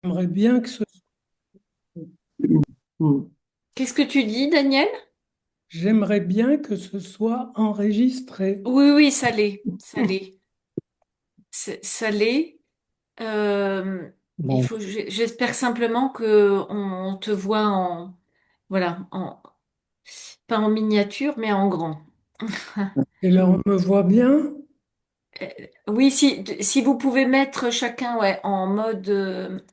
J'aimerais bien que ce, Qu'est-ce que tu dis, Daniel? j'aimerais bien que ce soit enregistré. Oui, oui, ça l'est, ça l'est, ça l'est. Il Bon. faut, j'espère simplement que on te voit voilà, pas en miniature, mais en grand. Et là, on me voit bien. Euh, Oui, si vous pouvez mettre chacun, ouais, en mode,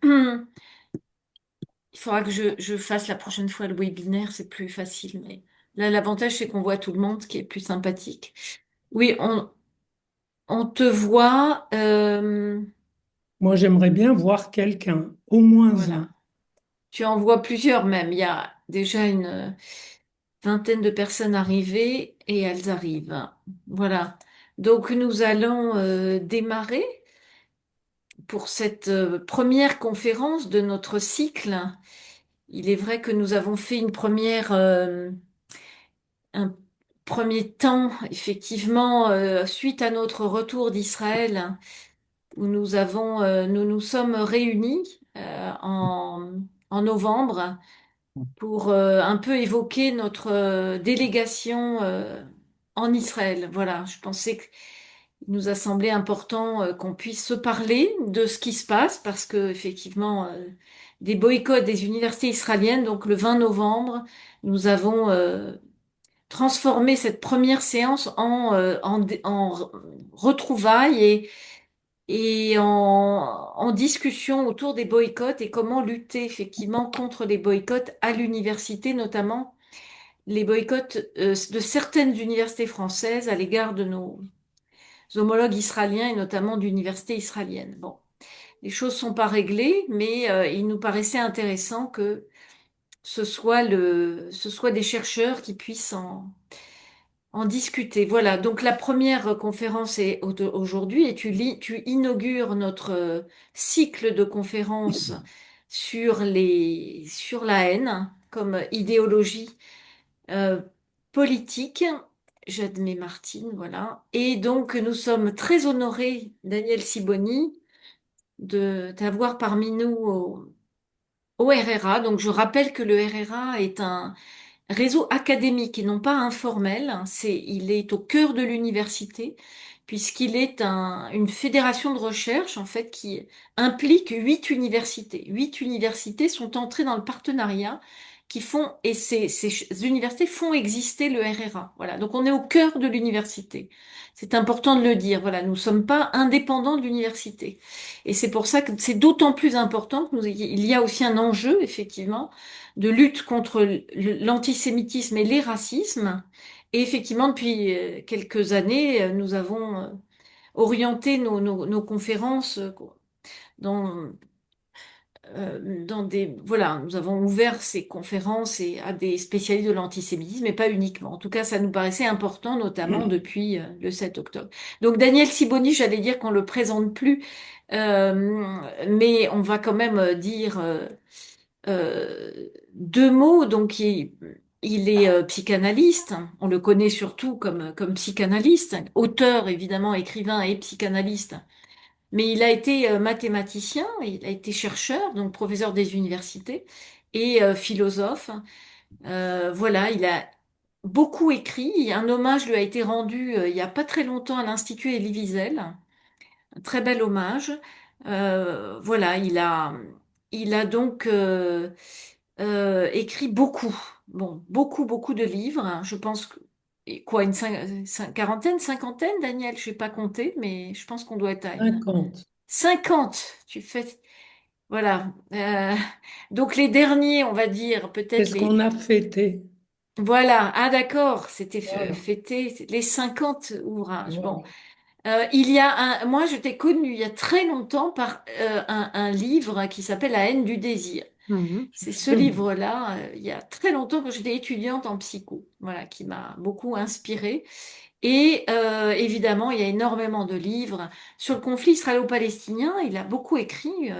il faudra que je fasse la prochaine fois le webinaire, c'est plus facile, mais là, l'avantage, c'est qu'on voit tout le monde, ce qui est plus sympathique. Oui, on te voit. Moi, j'aimerais bien voir quelqu'un, au moins un. Voilà. Tu en vois plusieurs même. Il y a déjà une vingtaine de personnes arrivées et elles arrivent. Voilà. Donc nous allons démarrer pour cette première conférence de notre cycle. Il est vrai que nous avons fait un premier temps, effectivement, suite à notre retour d'Israël, où nous nous sommes réunis en novembre pour un peu évoquer notre délégation en Israël. Voilà, je pensais qu'il nous a semblé important qu'on puisse se parler de ce qui se passe parce que effectivement des boycotts des universités israéliennes. Donc le 20 novembre, nous avons transformé cette première séance en retrouvailles et en discussion autour des boycotts et comment lutter effectivement contre les boycotts à l'université, notamment les boycotts de certaines universités françaises à l'égard de nos homologues israéliens et notamment d'universités israéliennes. Bon, les choses sont pas réglées, mais il nous paraissait intéressant que ce soit des chercheurs qui puissent en discuter. Voilà, donc la première conférence est aujourd'hui et tu inaugures notre cycle de conférences sur la haine comme idéologie euh, politique. J'admets Martine, voilà. Et donc nous sommes très honorés, Daniel Siboni, de t'avoir parmi nous au RRA. Donc je rappelle que le RRA est un réseau académique et non pas informel. Il est au cœur de l'université puisqu'il est une fédération de recherche en fait qui implique 8 universités. 8 universités sont entrées dans le partenariat et ces universités font exister le RRA. Voilà. Donc on est au cœur de l'université. C'est important de le dire. Voilà. Nous ne sommes pas indépendants de l'université. Et c'est pour ça que c'est d'autant plus important que il y a aussi un enjeu, effectivement, de lutte contre l'antisémitisme et les racismes. Et effectivement, depuis quelques années, nous avons orienté nos conférences dans, dans des... Voilà, nous avons ouvert ces conférences à des spécialistes de l'antisémitisme, mais pas uniquement. En tout cas, ça nous paraissait important, notamment depuis le 7 octobre. Donc, Daniel Siboni, j'allais dire qu'on le présente plus, mais on va quand même dire... deux mots, donc il est psychanalyste, on le connaît surtout comme psychanalyste, auteur évidemment, écrivain et psychanalyste, mais il a été mathématicien, il a été chercheur, donc professeur des universités et philosophe. Voilà, il a beaucoup écrit, un hommage lui a été rendu il n'y a pas très longtemps à l'Institut Elie Wiesel, un très bel hommage. Voilà, il a donc écrit beaucoup, bon, beaucoup de livres, hein. Je pense que, et quoi, quarantaine, cinquantaine, Daniel, je n'ai pas compté, mais je pense qu'on doit être à une 50. 50. Tu fais, voilà. Donc les derniers, on va dire, C'est peut-être ce qu'on les, a fêté. voilà. Ah d'accord, c'était Voilà. fêté les 50 ouvrages. Bon, Voilà. moi je t'ai connu il y a très longtemps par un livre qui s'appelle La haine du désir. Mhm. C'est ce livre-là, il y a très longtemps quand j'étais étudiante en psycho, voilà, qui m'a beaucoup inspirée. Et évidemment, il y a énormément de livres sur le conflit israélo-palestinien. Il a beaucoup écrit.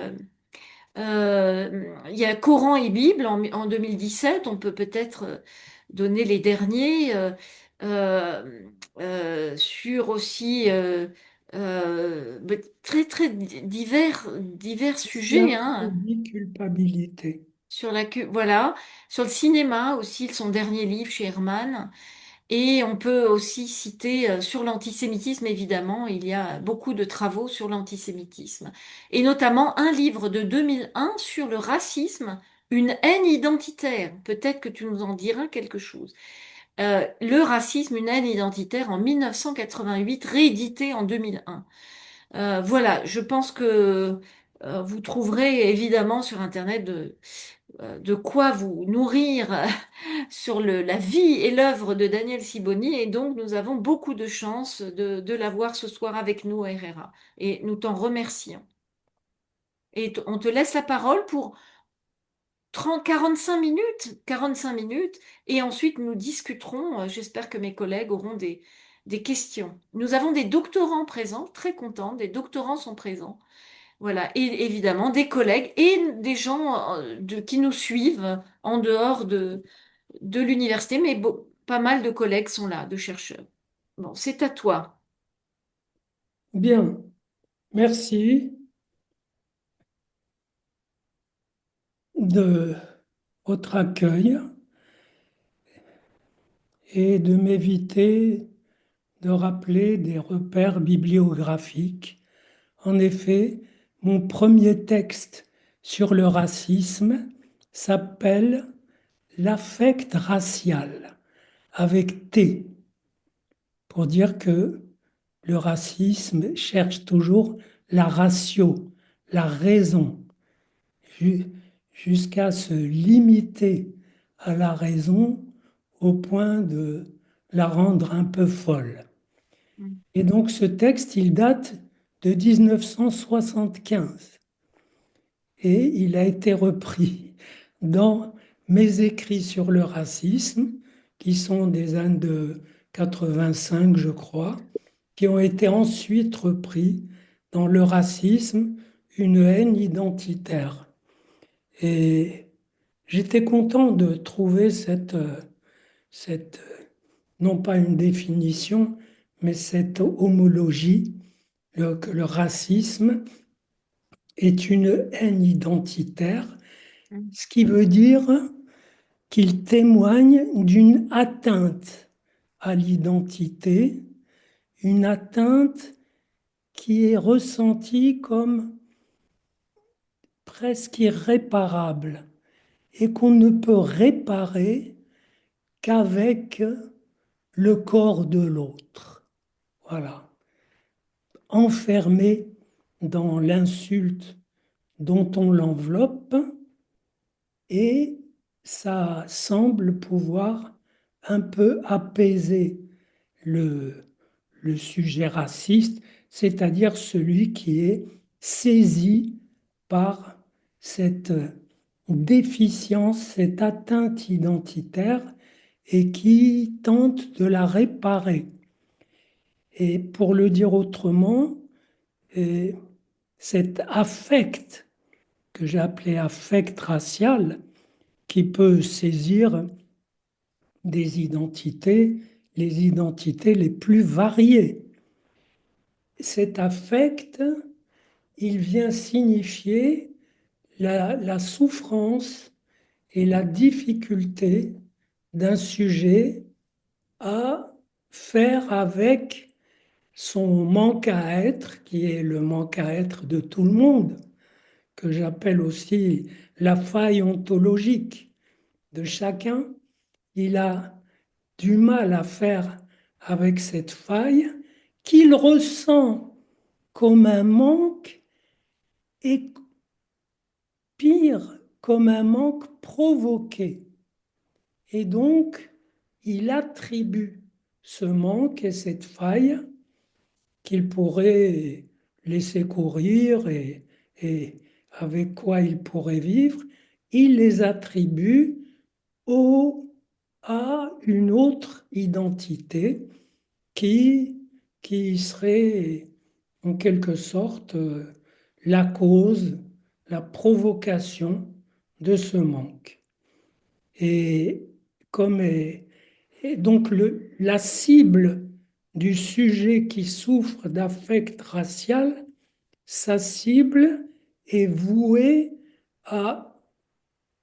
Il y a Coran et Bible en 2017. On peut peut-être donner les derniers euh, sur aussi très très divers sujets, hein, Xénophobie, culpabilité. voilà, sur le cinéma aussi, son dernier livre chez Herman. Et on peut aussi citer sur l'antisémitisme, évidemment, il y a beaucoup de travaux sur l'antisémitisme. Et notamment un livre de 2001 sur le racisme, une haine identitaire. Peut-être que tu nous en diras quelque chose. Le racisme, une haine identitaire en 1988, réédité en 2001. Voilà, je pense que vous trouverez évidemment sur Internet de quoi vous nourrir sur la vie et l'œuvre de Daniel Siboni. Et donc, nous avons beaucoup de chance de l'avoir ce soir avec nous à Herrera. Et nous t'en remercions. Et on te laisse la parole pour 45 minutes, et ensuite nous discuterons. J'espère que mes collègues auront des questions. Nous avons des doctorants présents, très contents, des doctorants sont présents. Voilà, et évidemment des collègues et des gens qui nous suivent en dehors de l'université, mais pas mal de collègues sont là, de chercheurs. Bon, c'est à toi. Bien, merci de votre accueil et de m'éviter de rappeler des repères bibliographiques. En effet, mon premier texte sur le racisme s'appelle L'affect racial, avec T, pour dire que le racisme cherche toujours la ratio, la raison, ju- jusqu'à se limiter à la raison au point de la rendre un peu folle. Mm. Et donc ce texte, il date de 1975 et il a été repris dans mes écrits sur le racisme, qui sont des années de 85, je crois, qui ont été ensuite repris dans le racisme, une haine identitaire. Et j'étais content de trouver cette, non pas une définition, mais cette homologie, que le racisme est une haine identitaire, Mm. ce qui veut dire qu'il témoigne d'une atteinte à l'identité, une atteinte qui est ressentie comme presque irréparable et qu'on ne peut réparer qu'avec le corps de l'autre. Voilà. Enfermé dans l'insulte dont on l'enveloppe, et ça semble pouvoir un peu apaiser le, le sujet raciste, c'est-à-dire celui qui est saisi par cette déficience, cette atteinte identitaire et qui tente de la réparer. Et pour le dire autrement, et cet affect que j'ai appelé affect racial, qui peut saisir des identités, les identités les plus variées. Cet affect, il vient signifier la souffrance et la difficulté d'un sujet à faire avec son manque à être, qui est le manque à être de tout le monde, que j'appelle aussi la faille ontologique de chacun. Il a du mal à faire avec cette faille qu'il ressent comme un manque et pire, comme un manque provoqué. Et donc, il attribue ce manque et cette faille qu'il pourrait laisser courir et avec quoi il pourrait vivre, il les attribue au, à une autre identité qui, qui serait en quelque sorte la cause, la provocation de ce manque. Et comme et donc la cible du sujet qui souffre d'affect racial, sa cible est vouée à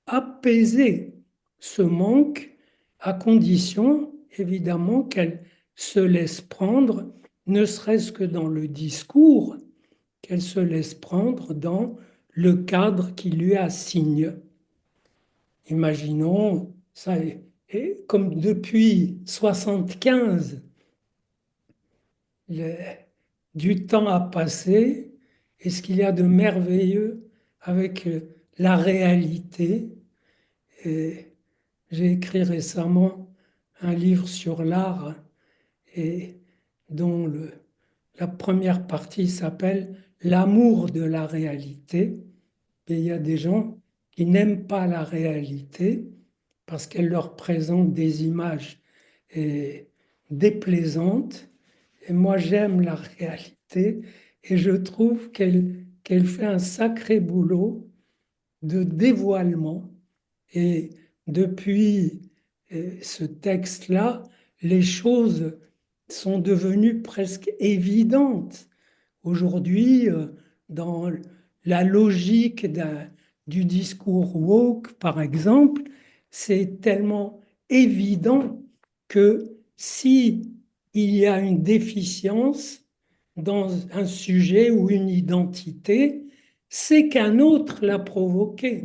apaiser ce manque à condition, évidemment, qu'elle se laisse prendre, ne serait-ce que dans le discours, qu'elle se laisse prendre dans le cadre qui lui assigne. Imaginons, ça, et comme depuis 75, le- du temps a passé, et ce qu'il y a de merveilleux avec la réalité. Et j'ai écrit récemment un livre sur l'art et dont la première partie s'appelle L'amour de la réalité. Et il y a des gens qui n'aiment pas la réalité parce qu'elle leur présente des images et déplaisantes. Et moi, j'aime la réalité et je trouve qu'elle fait un sacré boulot de dévoilement. Et depuis ce texte-là, les choses sont devenues presque évidentes. Aujourd'hui, dans la logique du discours woke, par exemple, c'est tellement évident que si il y a une déficience dans un sujet ou une identité, c'est qu'un autre l'a provoqué.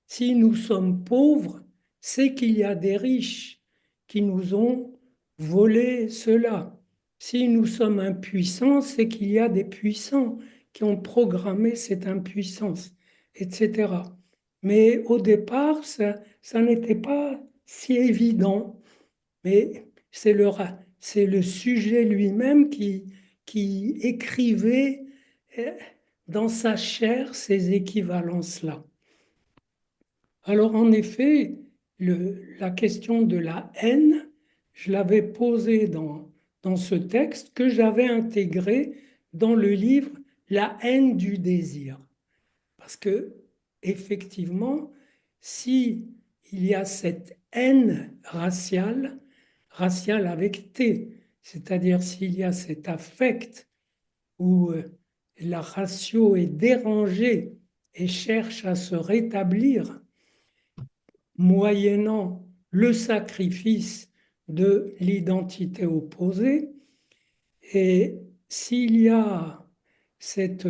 Si nous sommes pauvres, c'est qu'il y a des riches qui nous ont volé cela. Si nous sommes impuissants, c'est qu'il y a des puissants qui ont programmé cette impuissance, etc. Mais au départ, ça n'était pas si évident. Mais c'est le sujet lui-même qui écrivait euh, dans sa chair ces équivalences-là. Alors en effet, la question de la haine, je l'avais posée dans ce texte que j'avais intégré dans le livre La haine du désir. Parce que effectivement, si il y a cette haine raciale, raciale avec T, c'est-à-dire s'il y a cet affect où la ratio est dérangée et cherche à se rétablir, moyennant le sacrifice de l'identité opposée. Et s'il y a cette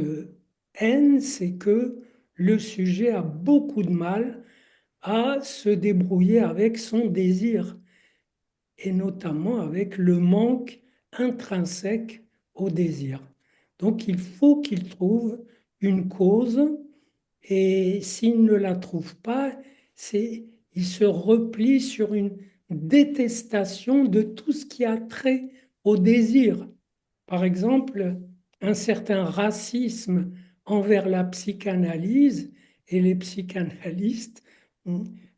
haine, c'est que le sujet a beaucoup de mal à se débrouiller avec son désir, et notamment avec le manque intrinsèque au désir. Donc il faut qu'il trouve une cause et s'il ne la trouve pas, il se replie sur une détestation de tout ce qui a trait au désir. Par exemple, un certain racisme envers la psychanalyse et les psychanalystes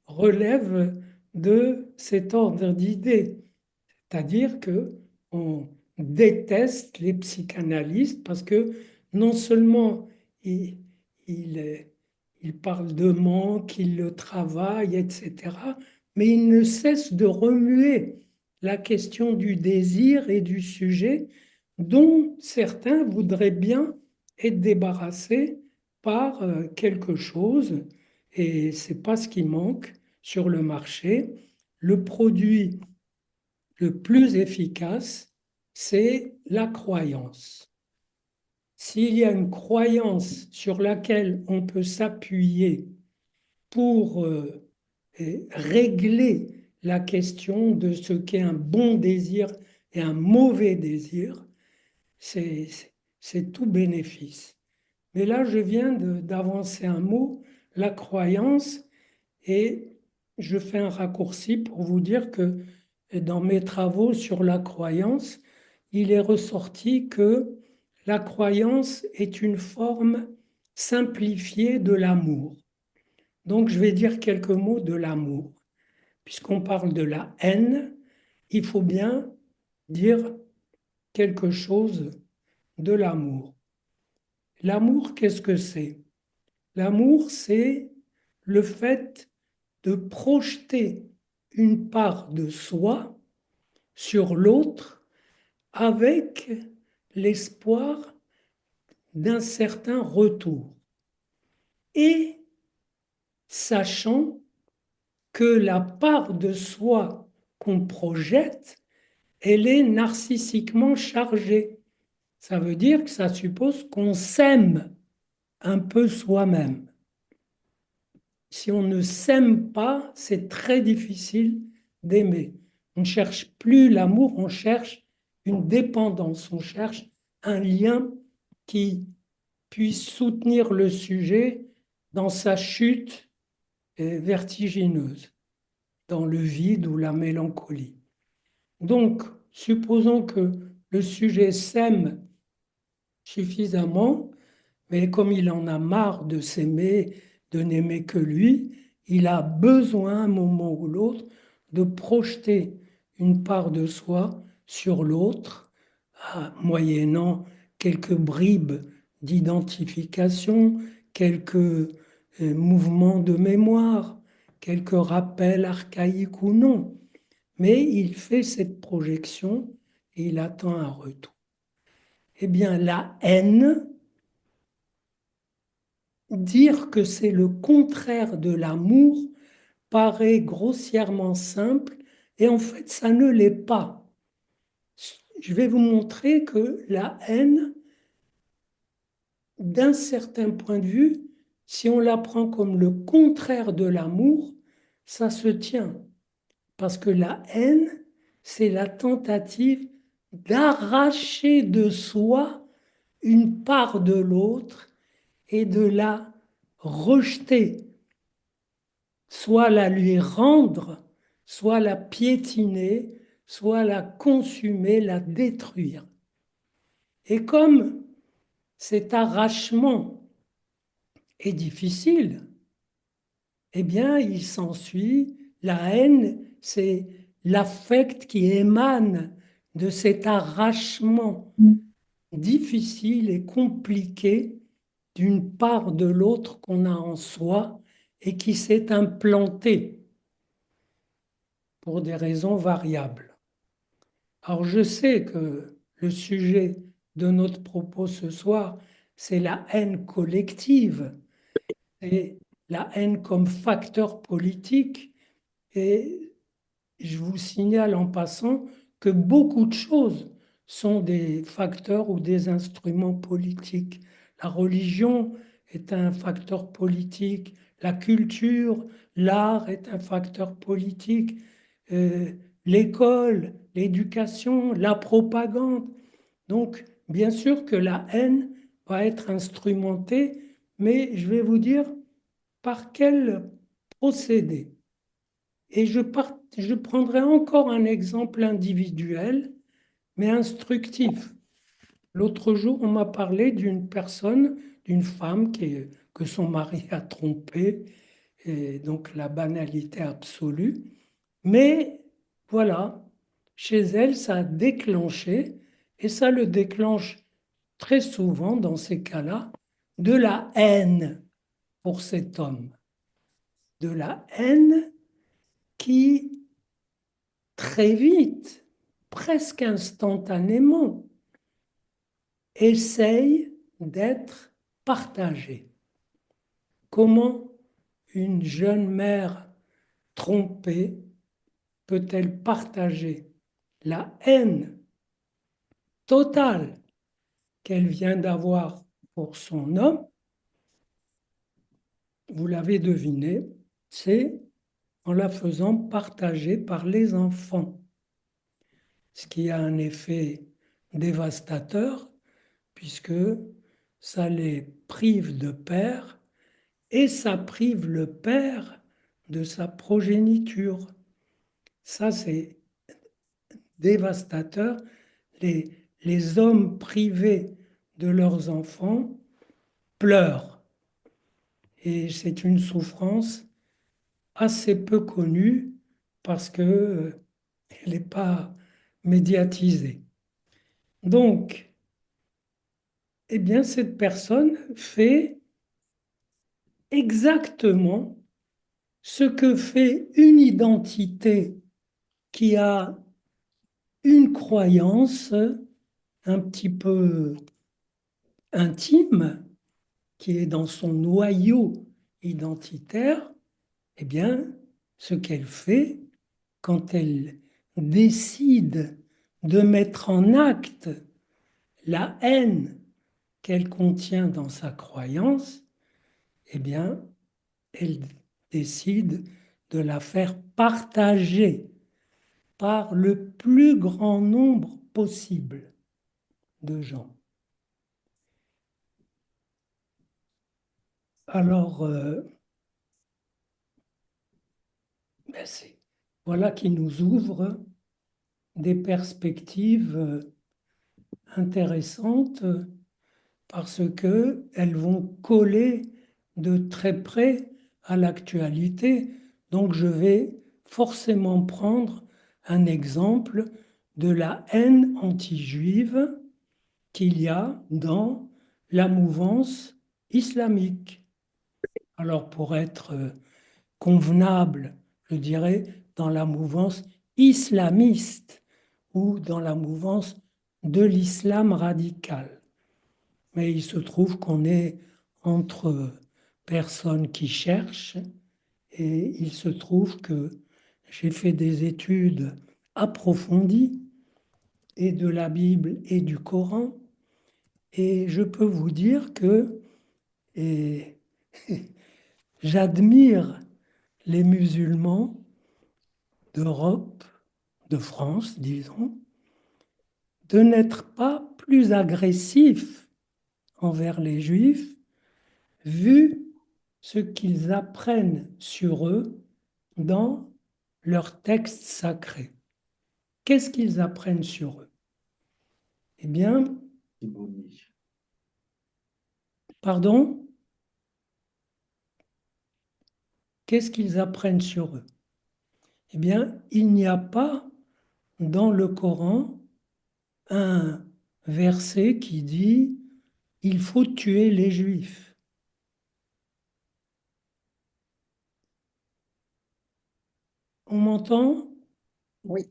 relèvent de cet ordre d'idées. C'est-à-dire que on déteste les psychanalystes parce que non seulement ils, ils, ils parlent de manque, ils le travaillent, etc., mais ils ne cessent de remuer la question du désir et du sujet dont certains voudraient bien être débarrassés par quelque chose, et c'est pas ce qui manque sur le marché. Le produit le plus efficace, c'est la croyance. S'il y a une croyance sur laquelle on peut s'appuyer pour régler la question de ce qu'est un bon désir et un mauvais désir, c'est c'est tout bénéfice. Mais là, je viens d'avancer un mot, la croyance, et je fais un raccourci pour vous dire que dans mes travaux sur la croyance, il est ressorti que la croyance est une forme simplifiée de l'amour. Donc je vais dire quelques mots de l'amour. Puisqu'on parle de la haine, il faut bien dire quelque chose de l'amour. L'amour, qu'est-ce que c'est? L'amour, c'est le fait de projeter une part de soi sur l'autre avec l'espoir d'un certain retour. Et sachant que la part de soi qu'on projette, elle est narcissiquement chargée. Ça veut dire que ça suppose qu'on s'aime un peu soi-même. Si on ne s'aime pas, c'est très difficile d'aimer. On ne cherche plus l'amour, on cherche une dépendance, on cherche un lien qui puisse soutenir le sujet dans sa chute vertigineuse, dans le vide ou la mélancolie. Donc, supposons que le sujet s'aime suffisamment, mais comme il en a marre de s'aimer, de n'aimer que lui, il a besoin, un moment ou l'autre, de projeter une part de soi sur l'autre, moyennant quelques bribes d'identification, quelques mouvements de mémoire, quelques rappels archaïques ou non. Mais il fait cette projection et il attend un retour. Eh bien, la haine, dire que c'est le contraire de l'amour paraît grossièrement simple et en fait ça ne l'est pas. Je vais vous montrer que la haine, d'un certain point de vue, si on la prend comme le contraire de l'amour, ça se tient. Parce que la haine, c'est la tentative d'arracher de soi une part de l'autre et de la rejeter, soit la lui rendre, soit la piétiner, soit la consumer, la détruire. Et comme cet arrachement est difficile, eh bien, il s'ensuit la haine, c'est l'affect qui émane de cet arrachement difficile et compliqué d'une part de l'autre qu'on a en soi et qui s'est implantée pour des raisons variables. Alors je sais que le sujet de notre propos ce soir, c'est la haine collective et la haine comme facteur politique. Et je vous signale en passant que beaucoup de choses sont des facteurs ou des instruments politiques. La religion est un facteur politique, la culture, l'art est un facteur politique, euh, l'école, l'éducation, la propagande. Donc, bien sûr que la haine va être instrumentée, mais je vais vous dire par quel procédé. Et je prendrai encore un exemple individuel, mais instructif. L'autre jour, on m'a parlé d'une personne, d'une femme que son mari a trompée, et donc la banalité absolue. Mais voilà, chez elle, ça a déclenché, et ça le déclenche très souvent dans ces cas-là, de la haine pour cet homme. De la haine qui très vite, presque instantanément, essaye d'être partagée. Comment une jeune mère trompée peut-elle partager la haine totale qu'elle vient d'avoir pour son homme? Vous l'avez deviné, c'est en la faisant partager par les enfants, ce qui a un effet dévastateur puisque ça les prive de père et ça prive le père de sa progéniture. Ça, c'est dévastateur. Les hommes privés de leurs enfants pleurent. Et c'est une souffrance assez peu connue parce qu'elle n'est pas médiatisée. Donc, eh bien, cette personne fait exactement ce que fait une identité qui a une croyance un petit peu intime qui est dans son noyau identitaire, eh bien, ce qu'elle fait quand elle décide de mettre en acte la haine qu'elle contient dans sa croyance, eh bien, elle décide de la faire partager par le plus grand nombre possible de gens. Alors, ben voilà qui nous ouvre des perspectives intéressantes parce que elles vont coller de très près à l'actualité. Donc, je vais forcément prendre un exemple de la haine anti-juive qu'il y a dans la mouvance islamique. Alors, pour être convenable, je dirais, dans la mouvance islamiste ou dans la mouvance de l'islam radical. Mais il se trouve qu'on est entre personnes qui cherchent et il se trouve que j'ai fait des études approfondies et de la Bible et du Coran et je peux vous dire que et j'admire les musulmans d'Europe, de France, disons, de n'être pas plus agressifs envers les Juifs, vu ce qu'ils apprennent sur eux dans leurs textes sacrés. Qu'est-ce qu'ils apprennent sur eux? Eh bien, pardon, qu'est-ce qu'ils apprennent sur eux? Eh bien, il n'y a pas dans le Coran un verset qui dit il faut tuer les Juifs. On m'entend? Oui.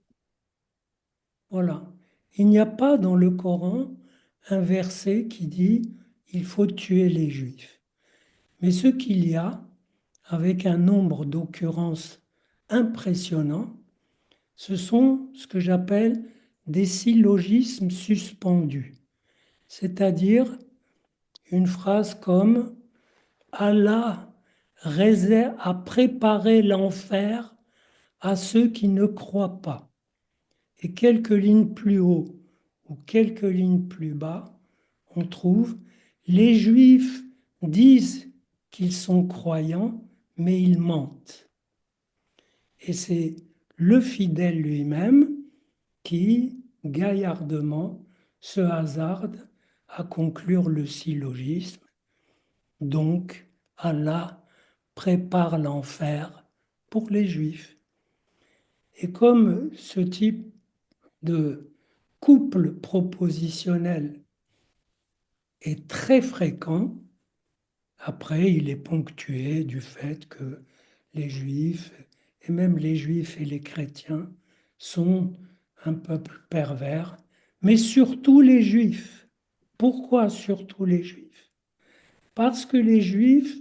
Voilà. Il n'y a pas dans le Coran un verset qui dit il faut tuer les Juifs. Mais ce qu'il y a, avec un nombre d'occurrences impressionnant, ce sont ce que j'appelle des syllogismes suspendus. C'est-à-dire une phrase comme Allah a préparé l'enfer à ceux qui ne croient pas. Et quelques lignes plus haut ou quelques lignes plus bas, on trouve les Juifs disent qu'ils sont croyants, mais ils mentent. Et c'est le fidèle lui-même qui, gaillardement, se hasarde à conclure le syllogisme. Donc, Allah prépare l'enfer pour les Juifs. Et comme ce type de couple propositionnel est très fréquent, après il est ponctué du fait que les Juifs, et même les Juifs et les chrétiens, sont un peuple pervers, mais surtout les Juifs. Pourquoi surtout les Juifs? Parce que les Juifs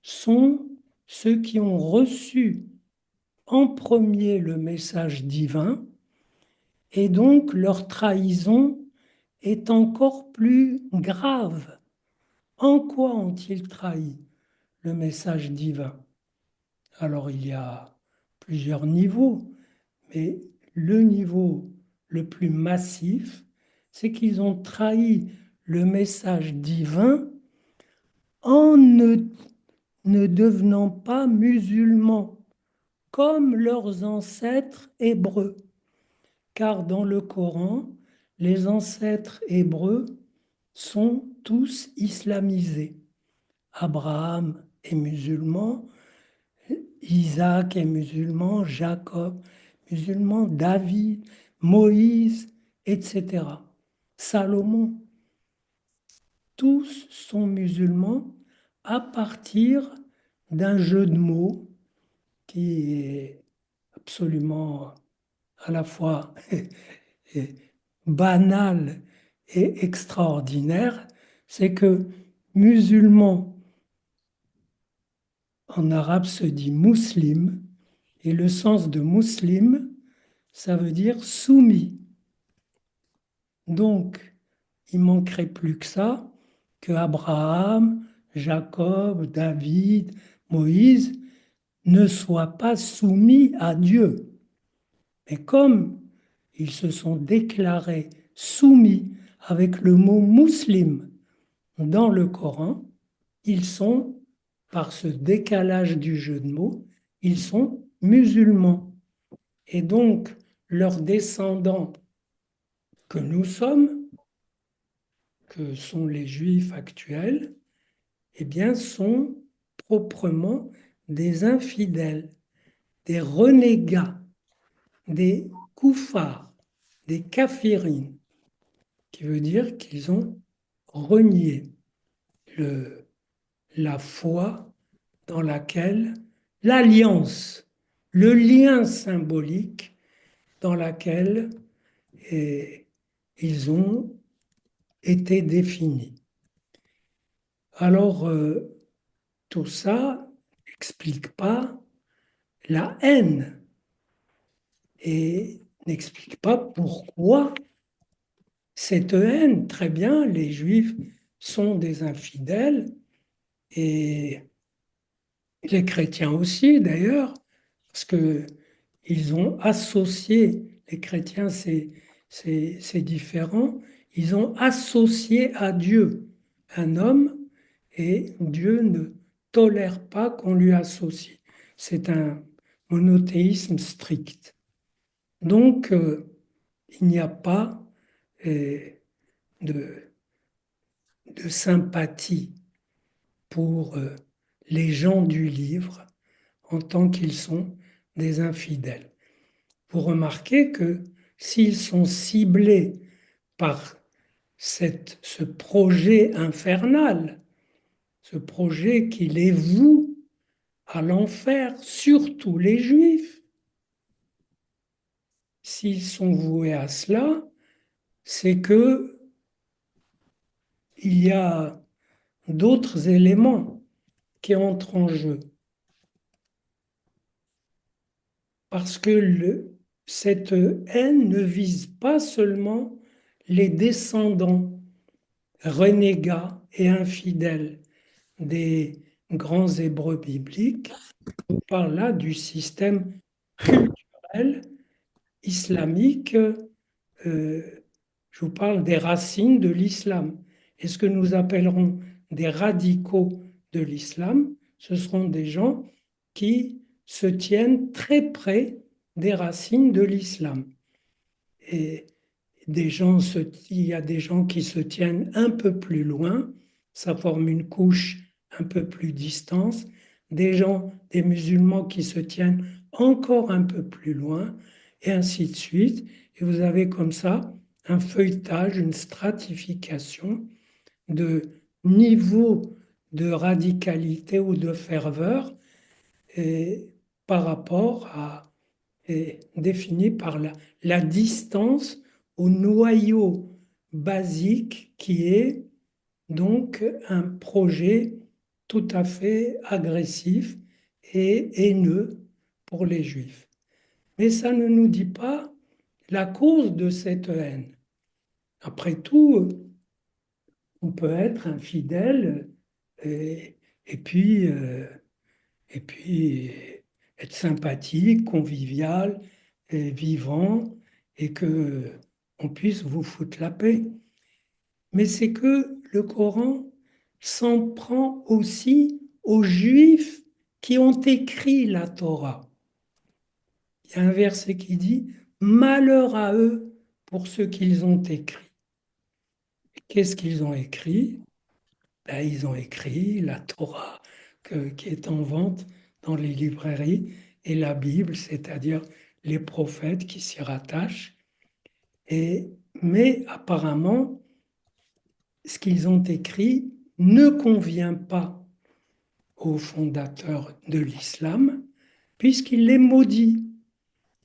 sont ceux qui ont reçu en premier le message divin et donc leur trahison est encore plus grave. En quoi ont-ils trahi le message divin? Alors il y a plusieurs niveaux, mais le niveau le plus massif, c'est qu'ils ont trahi le message divin en ne devenant pas musulmans, comme leurs ancêtres hébreux. Car dans le Coran, les ancêtres hébreux sont tous islamisés. Abraham est musulman, Isaac est musulman, Jacob musulman, David, Moïse, etc. Salomon, tous sont musulmans à partir d'un jeu de mots qui est absolument à la fois est banal et extraordinaire, c'est que musulman en arabe se dit muslim, et le sens de muslim, ça veut dire soumis. Donc, il manquerait plus que ça, que Abraham, Jacob, David, Moïse ne soient pas soumis à Dieu. Mais comme ils se sont déclarés soumis avec le mot musulman dans le Coran, ils sont, par ce décalage du jeu de mots, ils sont musulmans. Et donc, leurs descendants que nous sommes, que sont les juifs actuels, eh bien, sont proprement des infidèles, des renégats, des koufars, des kafirines, qui veut dire qu'ils ont renié le, la foi dans laquelle l'alliance, le lien symbolique dans laquelle ils ont été définis. Alors, tout ça n'explique pas la haine et n'explique pas pourquoi cette haine. Très bien, les Juifs sont des infidèles et les chrétiens aussi d'ailleurs, parce que ils ont associé, les chrétiens c'est différent, ils ont associé à Dieu un homme et Dieu ne tolère pas qu'on lui associe. C'est un monothéisme strict. Donc, il n'y a pas euh, de, de sympathie pour les gens du livre en tant qu'ils sont des infidèles. Vous remarquez que s'ils sont ciblés par ce projet infernal, ce projet qui les voue à l'enfer, surtout les Juifs, s'ils sont voués à cela, c'est que il y a d'autres éléments qui entrent en jeu. Parce que cette haine ne vise pas seulement les descendants renégats et infidèles des grands Hébreux bibliques. On parle là du système culturel islamique. Je vous parle des racines de l'islam. Et ce que nous appellerons des radicaux de l'islam, ce seront des gens qui se tiennent très près des racines de l'islam. Et il y a des gens qui se tiennent un peu plus loin, ça forme une couche un peu plus distance, des musulmans qui se tiennent encore un peu plus loin, et ainsi de suite. Et vous avez comme ça un feuilletage, une stratification de niveau de radicalité ou de ferveur et par rapport à, et défini par la distance au noyau basique qui est donc un projet tout à fait agressif et haineux pour les Juifs. Mais ça ne nous dit pas la cause de cette haine. Après tout, on peut être infidèle et, et puis, euh, et puis être sympathique, convivial, et vivant, et que on puisse vous foutre la paix. Mais c'est que le Coran s'en prend aussi aux Juifs qui ont écrit la Torah. Il y a un verset qui dit Malheur à eux pour ce qu'ils ont écrit. Qu'est-ce qu'ils ont écrit? Ben, ils ont écrit la Torah qui est en vente dans les librairies et la Bible, c'est-à-dire les prophètes qui s'y rattachent. Mais apparemment, ce qu'ils ont écrit ne convient pas aux fondateurs de l'islam, puisqu'il les maudit.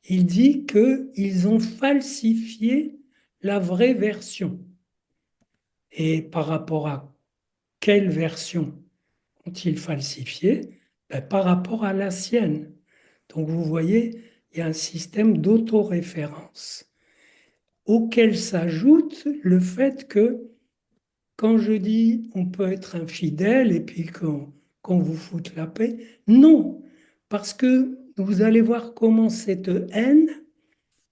il dit qu'ils ont falsifié la vraie version. Et par rapport à quelle version ont-ils falsifié? Ben, par rapport à la sienne. Donc vous voyez, il y a un système d'autoréférence auquel s'ajoute le fait que quand je dis on peut être infidèle et puis qu'on vous foute la paix, non, parce que vous allez voir comment cette haine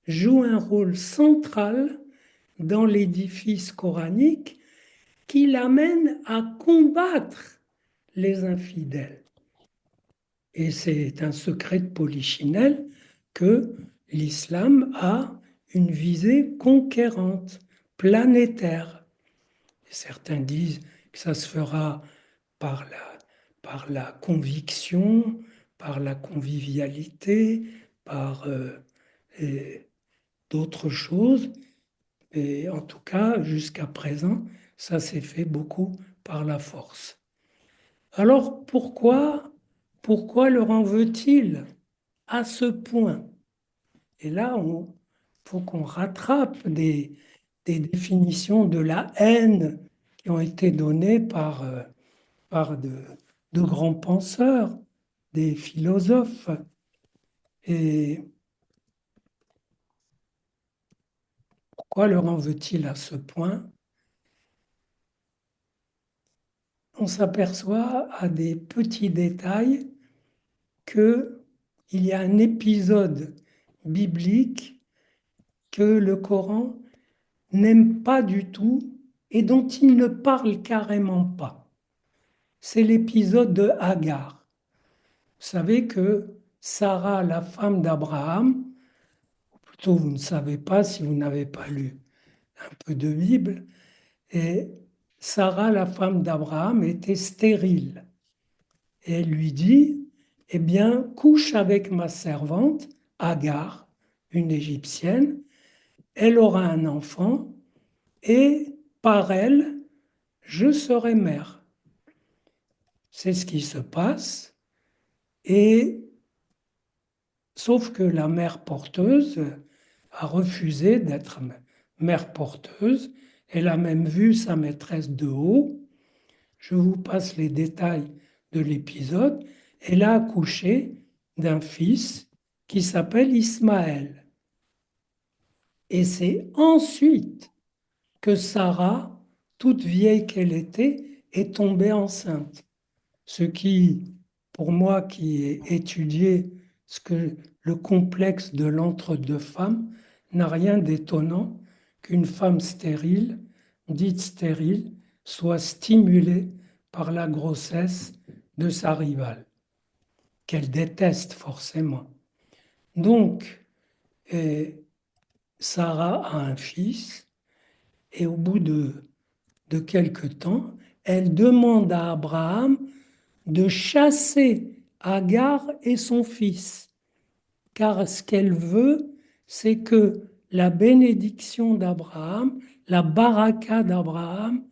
joue un rôle central dans l'édifice coranique qui l'amène à combattre les infidèles. Et c'est un secret de Polichinelle que l'islam a une visée conquérante, planétaire. Et certains disent que ça se fera par par la conviction, par la convivialité, par d'autres choses. Et en tout cas, jusqu'à présent, ça s'est fait beaucoup par la force. Alors pourquoi leur en veut-il à ce point? Et là, il faut qu'on rattrape des définitions de la haine qui ont été données par de grands penseurs, des philosophes. Et pourquoi leur en veut-il à ce point? On s'aperçoit à des petits détails que il y a un épisode biblique que le Coran n'aime pas du tout et dont il ne parle carrément pas. C'est l'épisode de Hagar. Vous savez que Sarah, la femme d'Abraham, ou plutôt vous ne savez pas si vous n'avez pas lu un peu de Bible, et Sarah, la femme d'Abraham, était stérile. Et elle lui dit, eh bien, couche avec ma servante, Hagar, une Égyptienne, elle aura un enfant, et par elle, je serai mère. C'est ce qui se passe, et sauf que la mère porteuse a refusé d'être mère porteuse. Elle a même vu sa maîtresse de haut. Je vous passe les détails de l'épisode. Elle a accouché d'un fils qui s'appelle Ismaël. Et c'est ensuite que Sarah, toute vieille qu'elle était, est tombée enceinte. Ce qui, pour moi qui ai étudié ce que le complexe de l'entre-deux femmes, n'a rien d'étonnant qu'une femme stérile, dite stérile, soit stimulée par la grossesse de sa rivale, qu'elle déteste forcément. Donc, Sarah a un fils, et au bout de quelque temps, elle demande à Abraham de chasser Agar et son fils, car ce qu'elle veut, c'est que la bénédiction d'Abraham, la baraka d'Abraham,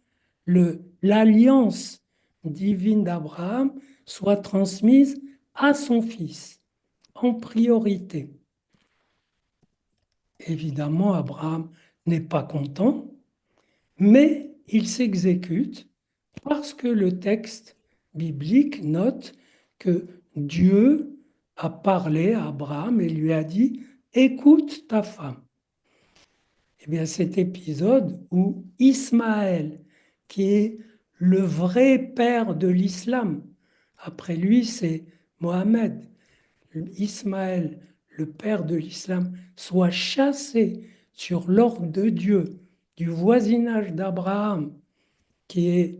l'alliance divine d'Abraham soit transmise à son fils en priorité. Évidemment, Abraham n'est pas content, mais il s'exécute parce que le texte biblique note que Dieu a parlé à Abraham et lui a dit, écoute ta femme. Eh bien, cet épisode où Ismaël, qui est le vrai père de l'islam, après lui c'est Mohammed, Ismaël, le père de l'islam, soit chassé sur l'ordre de Dieu du voisinage d'Abraham, qui est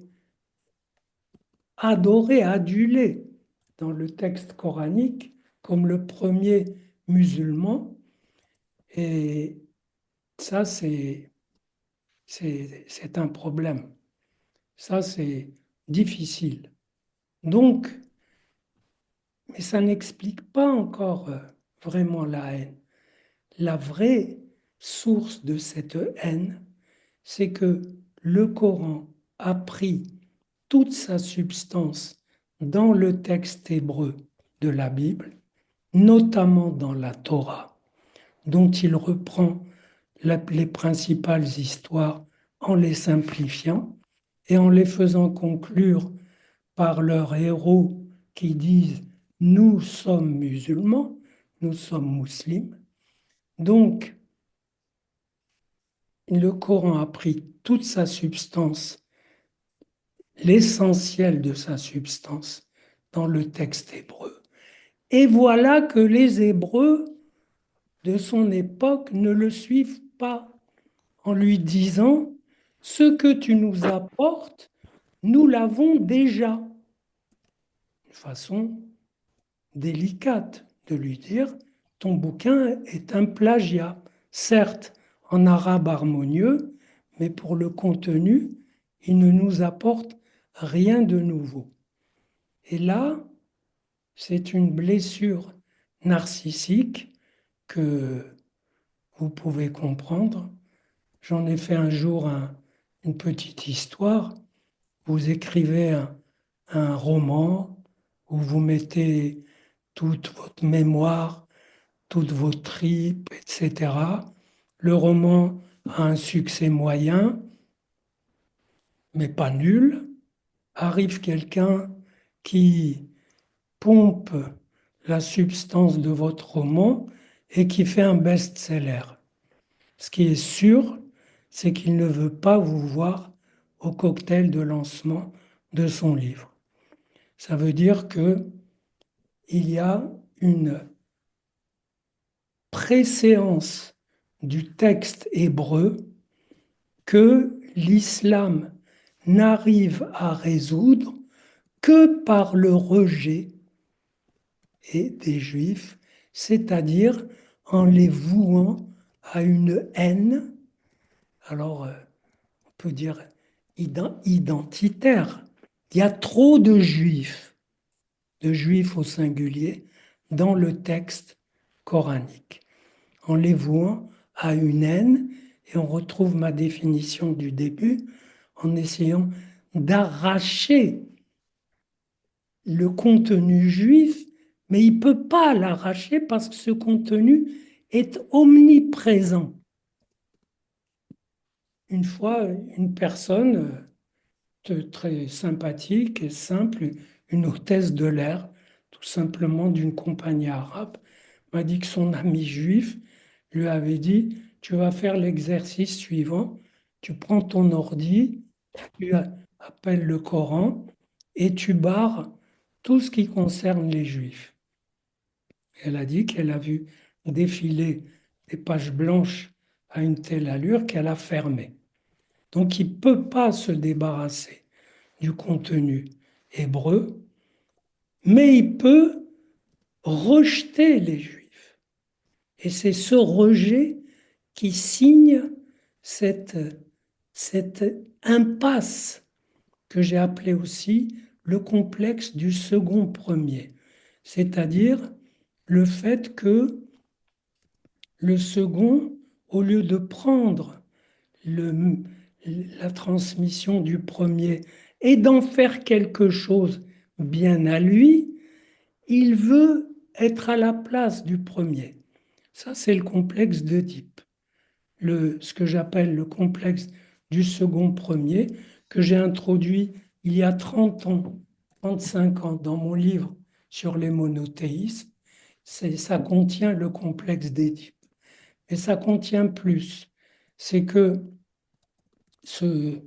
adoré, adulé dans le texte coranique comme le premier musulman. Et ça, c'est un problème. Ça, c'est difficile. Donc, mais ça n'explique pas encore vraiment la haine. La vraie source de cette haine, c'est que le Coran a pris toute sa substance dans le texte hébreu de la Bible, notamment dans la Torah. dont il reprend les principales histoires en les simplifiant et en les faisant conclure par leurs héros qui disent nous sommes musulmans, nous sommes musulmans. Donc, le Coran a pris toute sa substance, l'essentiel de sa substance, dans le texte hébreu. Et voilà que les Hébreux de son époque ne le suivent pas en lui disant ce que tu nous apportes, nous l'avons déjà. Une façon délicate de lui dire ton bouquin est un plagiat, certes en arabe harmonieux, mais pour le contenu, il ne nous apporte rien de nouveau. Et là, c'est une blessure narcissique que vous pouvez comprendre. J'en ai fait un jour une petite histoire. Vous écrivez un roman où vous mettez toute votre mémoire, toutes vos tripes, etc. Le roman a un succès moyen, mais pas nul. Arrive quelqu'un qui pompe la substance de votre roman et qui fait un best-seller. Ce qui est sûr, c'est qu'il ne veut pas vous voir au cocktail de lancement de son livre. Ça veut dire que il y a une préséance du texte hébreu que l'islam n'arrive à résoudre que par le rejet et des juifs, c'est-à-dire en les vouant à une haine, alors on peut dire identitaire. Il y a trop de juifs au singulier, dans le texte coranique, en les vouant à une haine, et on retrouve ma définition du début, en essayant d'arracher le contenu juif, mais il ne peut pas l'arracher parce que ce contenu est omniprésent. Une fois, une personne très sympathique et simple, une hôtesse de l'air, tout simplement d'une compagnie arabe, m'a dit que son ami juif lui avait dit, tu vas faire l'exercice suivant, tu prends ton ordi, tu appelles le Coran et tu barres tout ce qui concerne les juifs. Elle a dit qu'elle a vu défiler des pages blanches à une telle allure qu'elle a fermé. Donc il ne peut pas se débarrasser du contenu hébreu, mais il peut rejeter les juifs. Et c'est ce rejet qui signe cette, cette impasse que j'ai appelée aussi le complexe du second premier, c'est-à-dire le fait que le second, au lieu de prendre le, la transmission du premier et d'en faire quelque chose bien à lui, il veut être à la place du premier. Ça, c'est le complexe d'Oedipe. Ce que j'appelle le complexe du second premier, que j'ai introduit il y a 30 ans, 35 ans dans mon livre sur les monothéismes. Ça contient le complexe d'Édipe. Mais ça contient plus. C'est que ce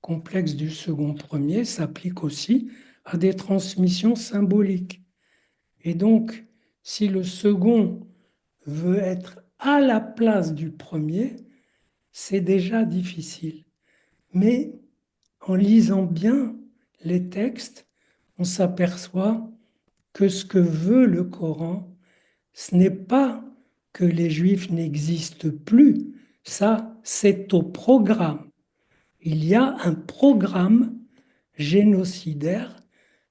complexe du second premier s'applique aussi à des transmissions symboliques. Et donc, si le second veut être à la place du premier, c'est déjà difficile. Mais en lisant bien les textes, on s'aperçoit que ce que veut le Coran, ce n'est pas que les Juifs n'existent plus. Ça, c'est au programme. Il y a un programme génocidaire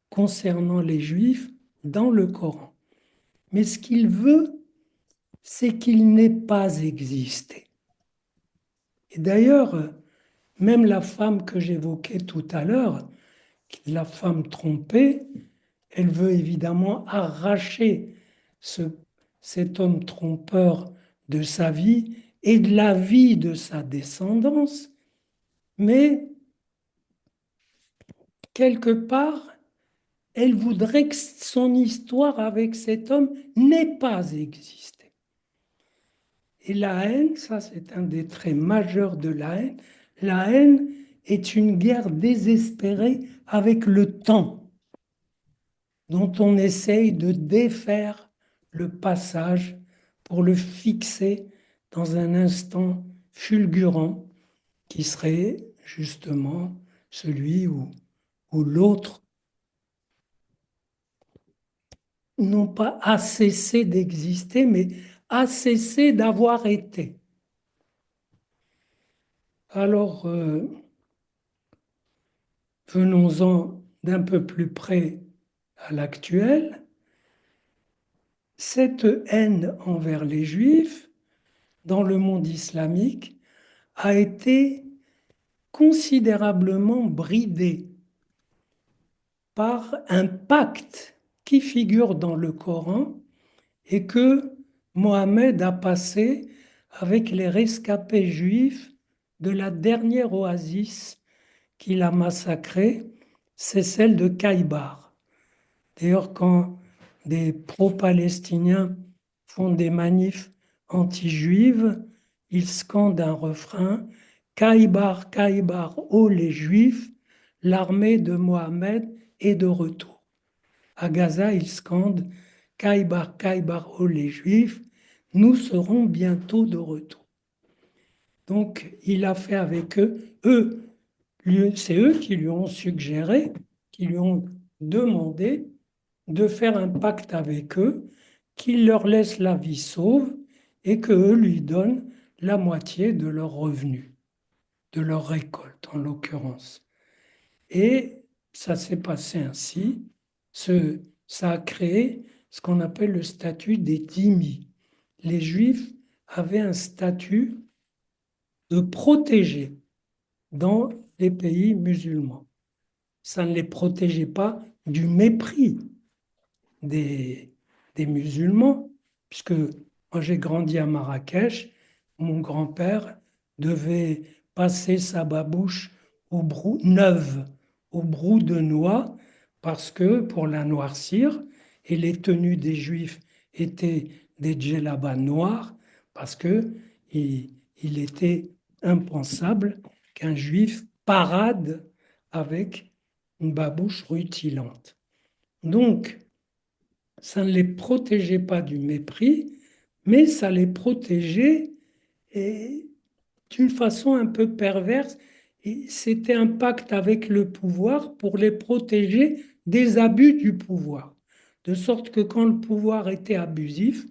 concernant les Juifs dans le Coran. Mais ce qu'il veut, c'est qu'il n'ait pas existé. Et d'ailleurs, même la femme que j'évoquais tout à l'heure, la femme trompée, elle veut évidemment arracher cet homme trompeur de sa vie et de la vie de sa descendance, mais quelque part, elle voudrait que son histoire avec cet homme n'ait pas existé. Et la haine, ça c'est un des traits majeurs de la haine est une guerre désespérée avec le temps, dont on essaye de défaire le passage pour le fixer dans un instant fulgurant qui serait justement celui où l'autre non pas a cessé d'exister, mais a cessé d'avoir été. Alors, venons-en d'un peu plus près à l'actuel. Cette haine envers les Juifs dans le monde islamique a été considérablement bridée par un pacte qui figure dans le Coran et que Mohammed a passé avec les rescapés juifs de la dernière oasis qu'il a massacrée, c'est celle de Kaïbar. D'ailleurs, quand des pro-palestiniens font des manifs anti-juives, ils scandent un refrain: Kaïbar, Kaïbar, ô les juifs, l'armée de Mohammed est de retour. À Gaza, ils scandent Kaïbar, Kaïbar, ô les juifs, nous serons bientôt de retour. Donc, il a fait avec eux, c'est eux qui lui ont suggéré, qui lui ont demandé de faire un pacte avec eux, qu'ils leur laissent la vie sauve et qu'eux lui donnent la moitié de leurs revenus, de leur récolte en l'occurrence. Et ça s'est passé ainsi. Ça a créé ce qu'on appelle le statut des dhimmi. Les Juifs avaient un statut de protégés dans les pays musulmans. Ça ne les protégeait pas du mépris des, des musulmans, puisque moi j'ai grandi à Marrakech, mon grand-père devait passer sa babouche au brou neuve, au brou de noix, parce que pour la noircir, et les tenues des juifs étaient des djellabas noirs, parce que il était impensable qu'un juif parade avec une babouche rutilante. Donc, ça ne les protégeait pas du mépris, mais ça les protégeait et d'une façon un peu perverse. Et c'était un pacte avec le pouvoir pour les protéger des abus du pouvoir. De sorte que quand le pouvoir était abusif,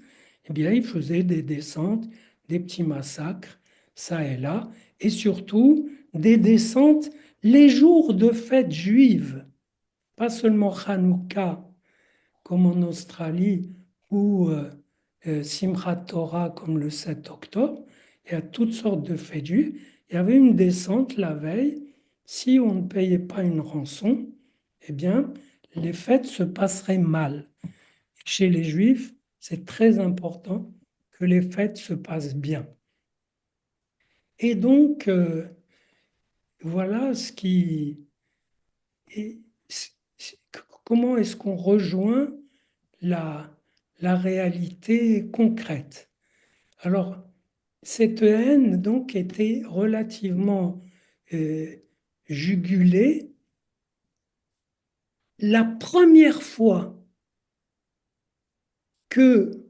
eh bien, il faisait des descentes, des petits massacres, ça et là, et surtout des descentes les jours de fêtes juives, pas seulement Hanouka, comme en Australie, ou Simchat Torah comme le 7 octobre, il y a toutes sortes de fêtes juives. Il y avait une descente la veille. Si on ne payait pas une rançon, eh bien, les fêtes se passeraient mal. Chez les Juifs, c'est très important que les fêtes se passent bien. Et donc, voilà ce qui... et comment est-ce qu'on rejoint la, la réalité concrète? Alors, cette haine, donc, était relativement euh, jugulée. La première fois que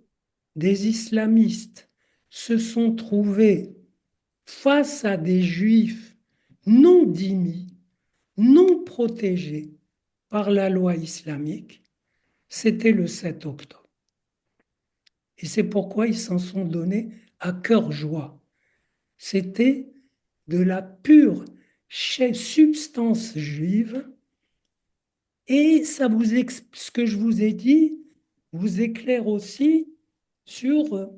des islamistes se sont trouvés face à des juifs non dhimmis, non protégés par la loi islamique, c'était le 7 octobre. Et c'est pourquoi ils s'en sont donnés à cœur joie. C'était de la pure substance juive. Et ça vous ce que je vous ai dit vous éclaire aussi sur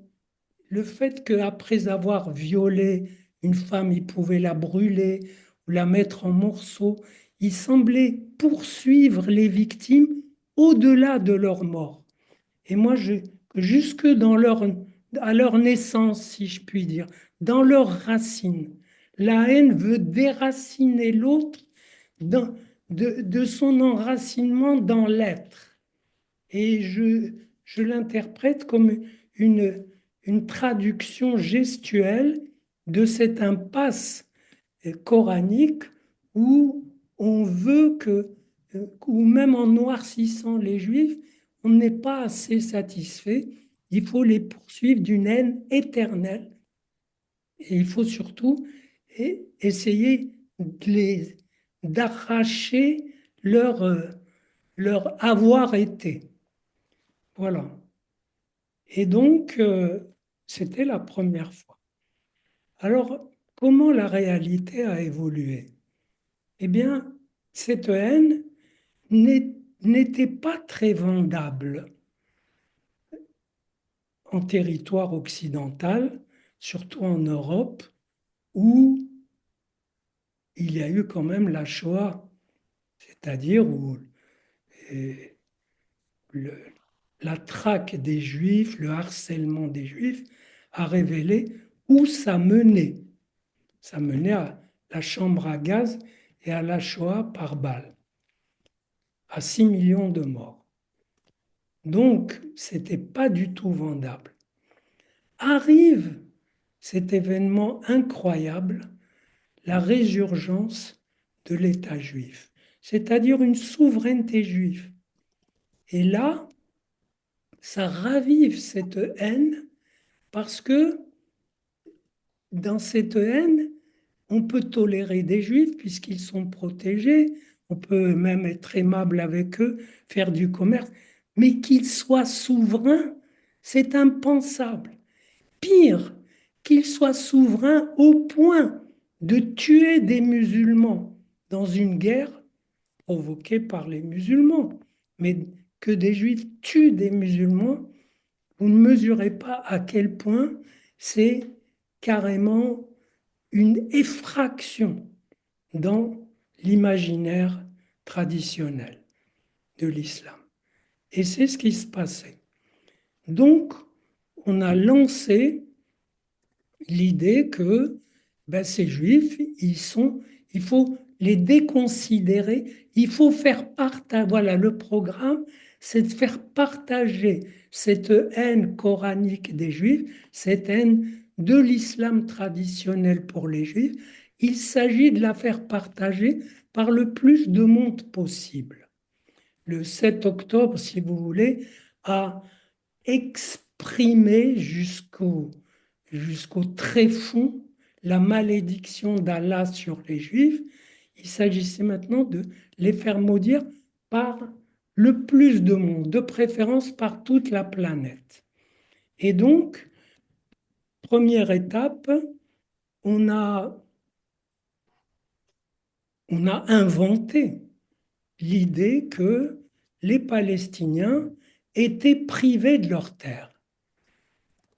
le fait qu'après avoir violé une femme, il pouvait la brûler ou la mettre en morceaux. Il semblait poursuivre les victimes au-delà de leur mort. Et moi, jusque dans leur à leur naissance, si je puis dire, dans leurs racines. La haine veut déraciner l'autre dans- de son enracinement dans l'être. Et je l'interprète comme une traduction gestuelle de cette impasse coranique où on veut que, ou même en noircissant les Juifs, on n'est pas assez satisfait. Il faut les poursuivre d'une haine éternelle. Et il faut surtout essayer d'arracher leur avoir été. Voilà. Et donc, c'était la première fois. Alors, comment la réalité a évolué? Eh bien, cette haine n'était pas très vendable en territoire occidental, surtout en Europe, où il y a eu quand même la Shoah, c'est-à-dire où euh, le- la traque des Juifs, le harcèlement des Juifs a révélé où ça menait. Ça menait à la chambre à gaz et à la Shoah par balle, à 6 millions de morts. Donc, c'était pas du tout vendable. Arrive cet événement incroyable, la résurgence de l'État juif, c'est-à-dire une souveraineté juive. Et là, ça ravive cette haine parce que dans cette haine, on peut tolérer des juifs puisqu'ils sont protégés, on peut même être aimable avec eux, faire du commerce, mais qu'ils soient souverains, c'est impensable. Pire, qu'ils soient souverains au point de tuer des musulmans dans une guerre provoquée par les musulmans. Mais que des juifs tuent des musulmans, vous ne mesurez pas à quel point c'est carrément une effraction dans l'imaginaire traditionnel de l'islam. Et c'est ce qui se passait. Donc, on a lancé l'idée que ben, ces juifs, il faut les déconsidérer, il faut faire partager, voilà, le programme, c'est de faire partager cette haine coranique des juifs, cette haine de l'islam traditionnel pour les juifs. Il s'agit de la faire partager par le plus de monde possible. Le 7 octobre, si vous voulez, a exprimé jusqu'au tréfonds la malédiction d'Allah sur les Juifs. Il s'agissait maintenant de les faire maudire par le plus de monde, de préférence par toute la planète. Et donc, première étape, on a, on a inventé l'idée que les Palestiniens étaient privés de leurs terres.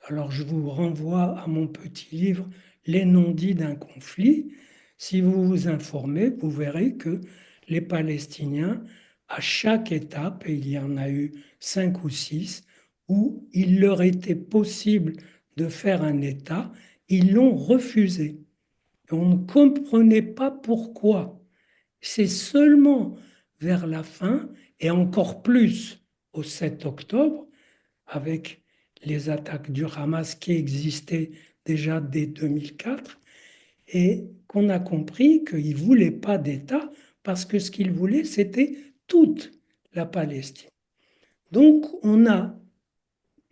Alors je vous renvoie à mon petit livre Les non-dits d'un conflit. Si vous vous informez, vous verrez que les Palestiniens, à chaque étape, et il y en a eu 5 ou 6, où il leur était possible de faire un État, ils l'ont refusé. Et on ne comprenait pas pourquoi. C'est seulement vers la fin, et encore plus au 7 octobre, avec les attaques du Hamas qui existaient déjà dès 2004, et qu'on a compris qu'ils ne voulaient pas d'État parce que ce qu'ils voulaient, c'était toute la Palestine. Donc on a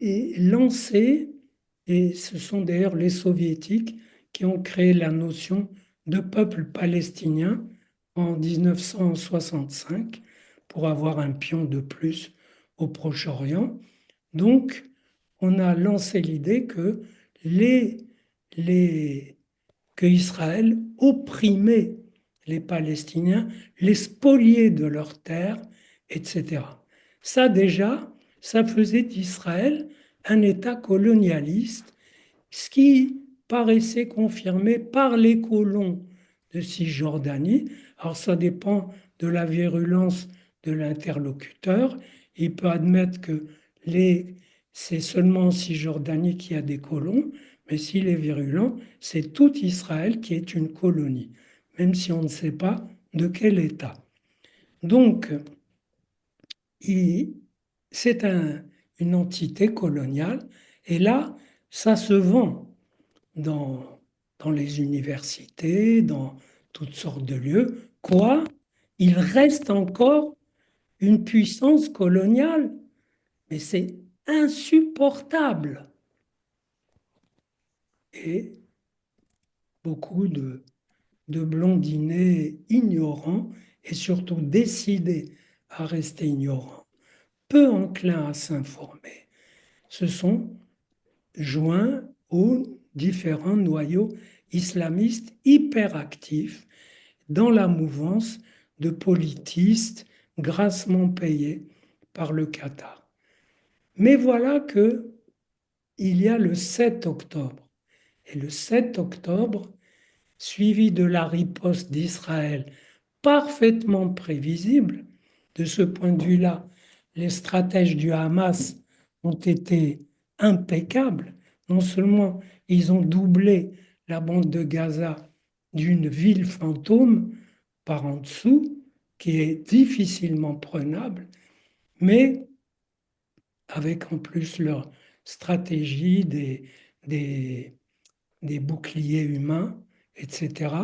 lancé, et ce sont d'ailleurs les soviétiques qui ont créé la notion de peuple palestinien en 1965 pour avoir un pion de plus au Proche-Orient. Donc, on a lancé l'idée que les, que Israël opprimait les Palestiniens, les spoliait de leurs terres, etc. Ça déjà, ça faisait d'Israël un État colonialiste, ce qui paraissait confirmé par les colons de Cisjordanie. Alors ça dépend de la virulence de l'interlocuteur. Il peut admettre que les c'est seulement en Cisjordanie qu'il y a des colons, mais s'il est virulent, c'est tout Israël qui est une colonie, même si on ne sait pas de quel État. Donc, il- c'est une entité coloniale, et là, ça se vend dans, dans les universités, dans toutes sortes de lieux. Quoi? Il reste encore une puissance coloniale, mais c'est insupportable. Et beaucoup de blondinés ignorants et surtout décidés à rester ignorants, peu enclins à s'informer, se sont joints aux différents noyaux islamistes hyperactifs dans la mouvance de politistes grassement payés par le Qatar. Mais voilà que il y a le 7 octobre. Et le 7 octobre, suivi de la riposte d'Israël, parfaitement prévisible, de ce point de vue-là, les stratèges du Hamas ont été impeccables. Non seulement ils ont doublé la bande de Gaza d'une ville fantôme par en dessous, qui est difficilement prenable, mais avec en plus leur stratégie des, des boucliers humains, etc.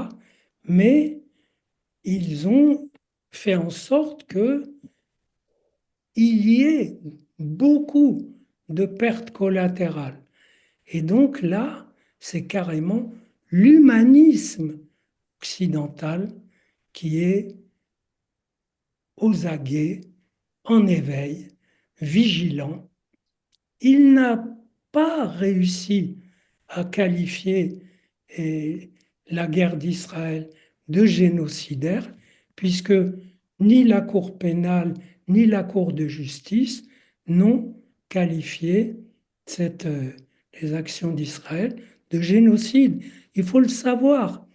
Mais ils ont fait en sorte qu'il y ait beaucoup de pertes collatérales. Et donc là, c'est carrément l'humanisme occidental qui est aux aguets, en éveil, vigilant. Il n'a pas réussi à qualifier la guerre d'Israël de génocidaire, puisque ni la Cour pénale ni la Cour de justice n'ont qualifié les actions d'Israël de génocide. Il faut le savoir.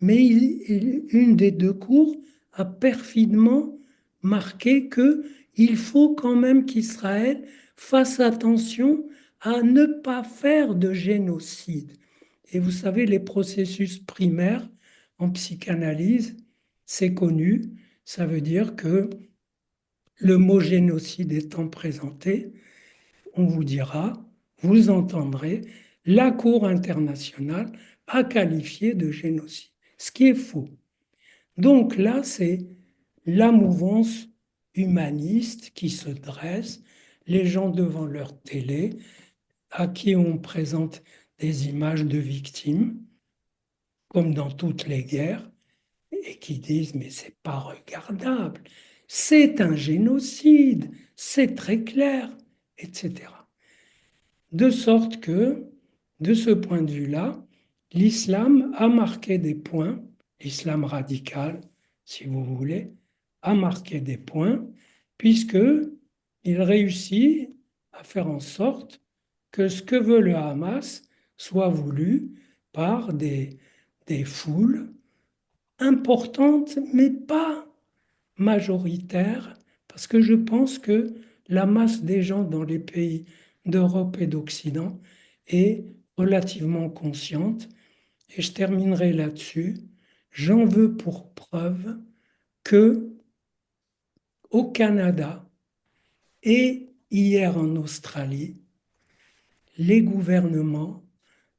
Mais une des deux cours a perfidement marqué que il faut quand même qu'Israël fasse attention à ne pas faire de génocide. Et vous savez, les processus primaires en psychanalyse, c'est connu. Ça veut dire que le mot génocide étant présenté, on vous dira, vous entendrez, la Cour internationale a qualifié de génocide, ce qui est faux. Donc là, c'est la mouvance humaniste qui se dresse, les gens devant leur télé, à qui on présente des images de victimes, comme dans toutes les guerres, et qui disent mais c'est pas regardable, c'est un génocide, c'est très clair, etc. De sorte que, de ce point de vue-là, l'islam a marqué des points, l'islam radical, si vous voulez, a marqué des points, puisque il réussit à faire en sorte que ce que veut le Hamas soit voulu par des foules importantes, mais pas majoritaires, parce que je pense que la masse des gens dans les pays d'Europe et d'Occident est relativement consciente. Et je terminerai là-dessus. J'en veux pour preuve que au Canada et hier en Australie, les gouvernements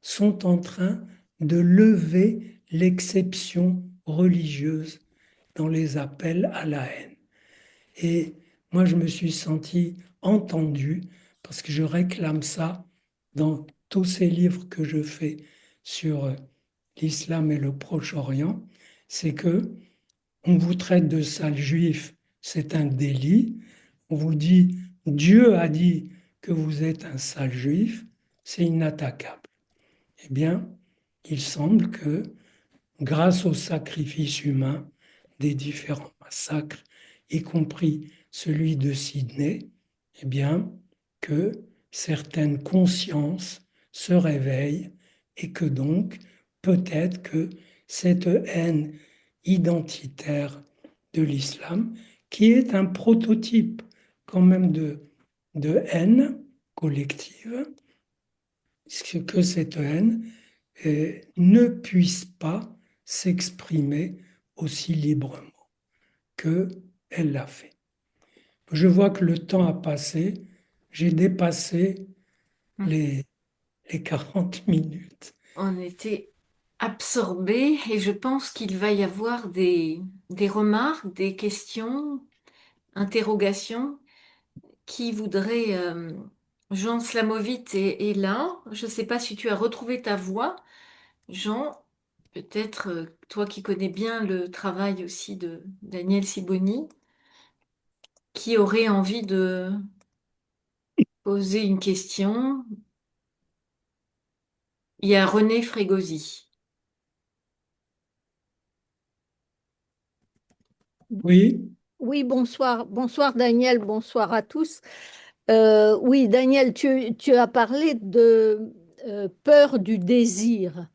sont en train de lever l'exception religieuse dans les appels à la haine. Et moi, je me suis senti entendu parce que je réclame ça dans tous ces livres que je fais sur l'islam et le Proche-Orient. C'est que on vous traite de sale juif, c'est un délit. On vous dit Dieu a dit que vous êtes un sale juif, c'est inattaquable. Eh bien, il semble que grâce au sacrifice humain des différents massacres, y compris celui de Sydney, eh bien, que certaines consciences se réveillent et que donc, peut-être que cette haine identitaire de l'islam, qui est un prototype quand même de haine collective, que cette haine ne puisse pas s'exprimer aussi librement qu'elle l'a fait. Je vois que le temps a passé, j'ai dépassé les, les 40 minutes. On était absorbés et je pense qu'il va y avoir des remarques, des questions, interrogations. Qui voudrait... Jean Slamovit est là. Je ne sais pas si tu as retrouvé ta voix. Jean, peut-être toi qui connais bien le travail aussi de Daniel Siboni, qui aurait envie de poser une question. Il y a René Frégosi. Oui, Oui, bonsoir. Bonsoir Daniel, bonsoir à tous. Oui, Daniel, tu as parlé de peur du désir.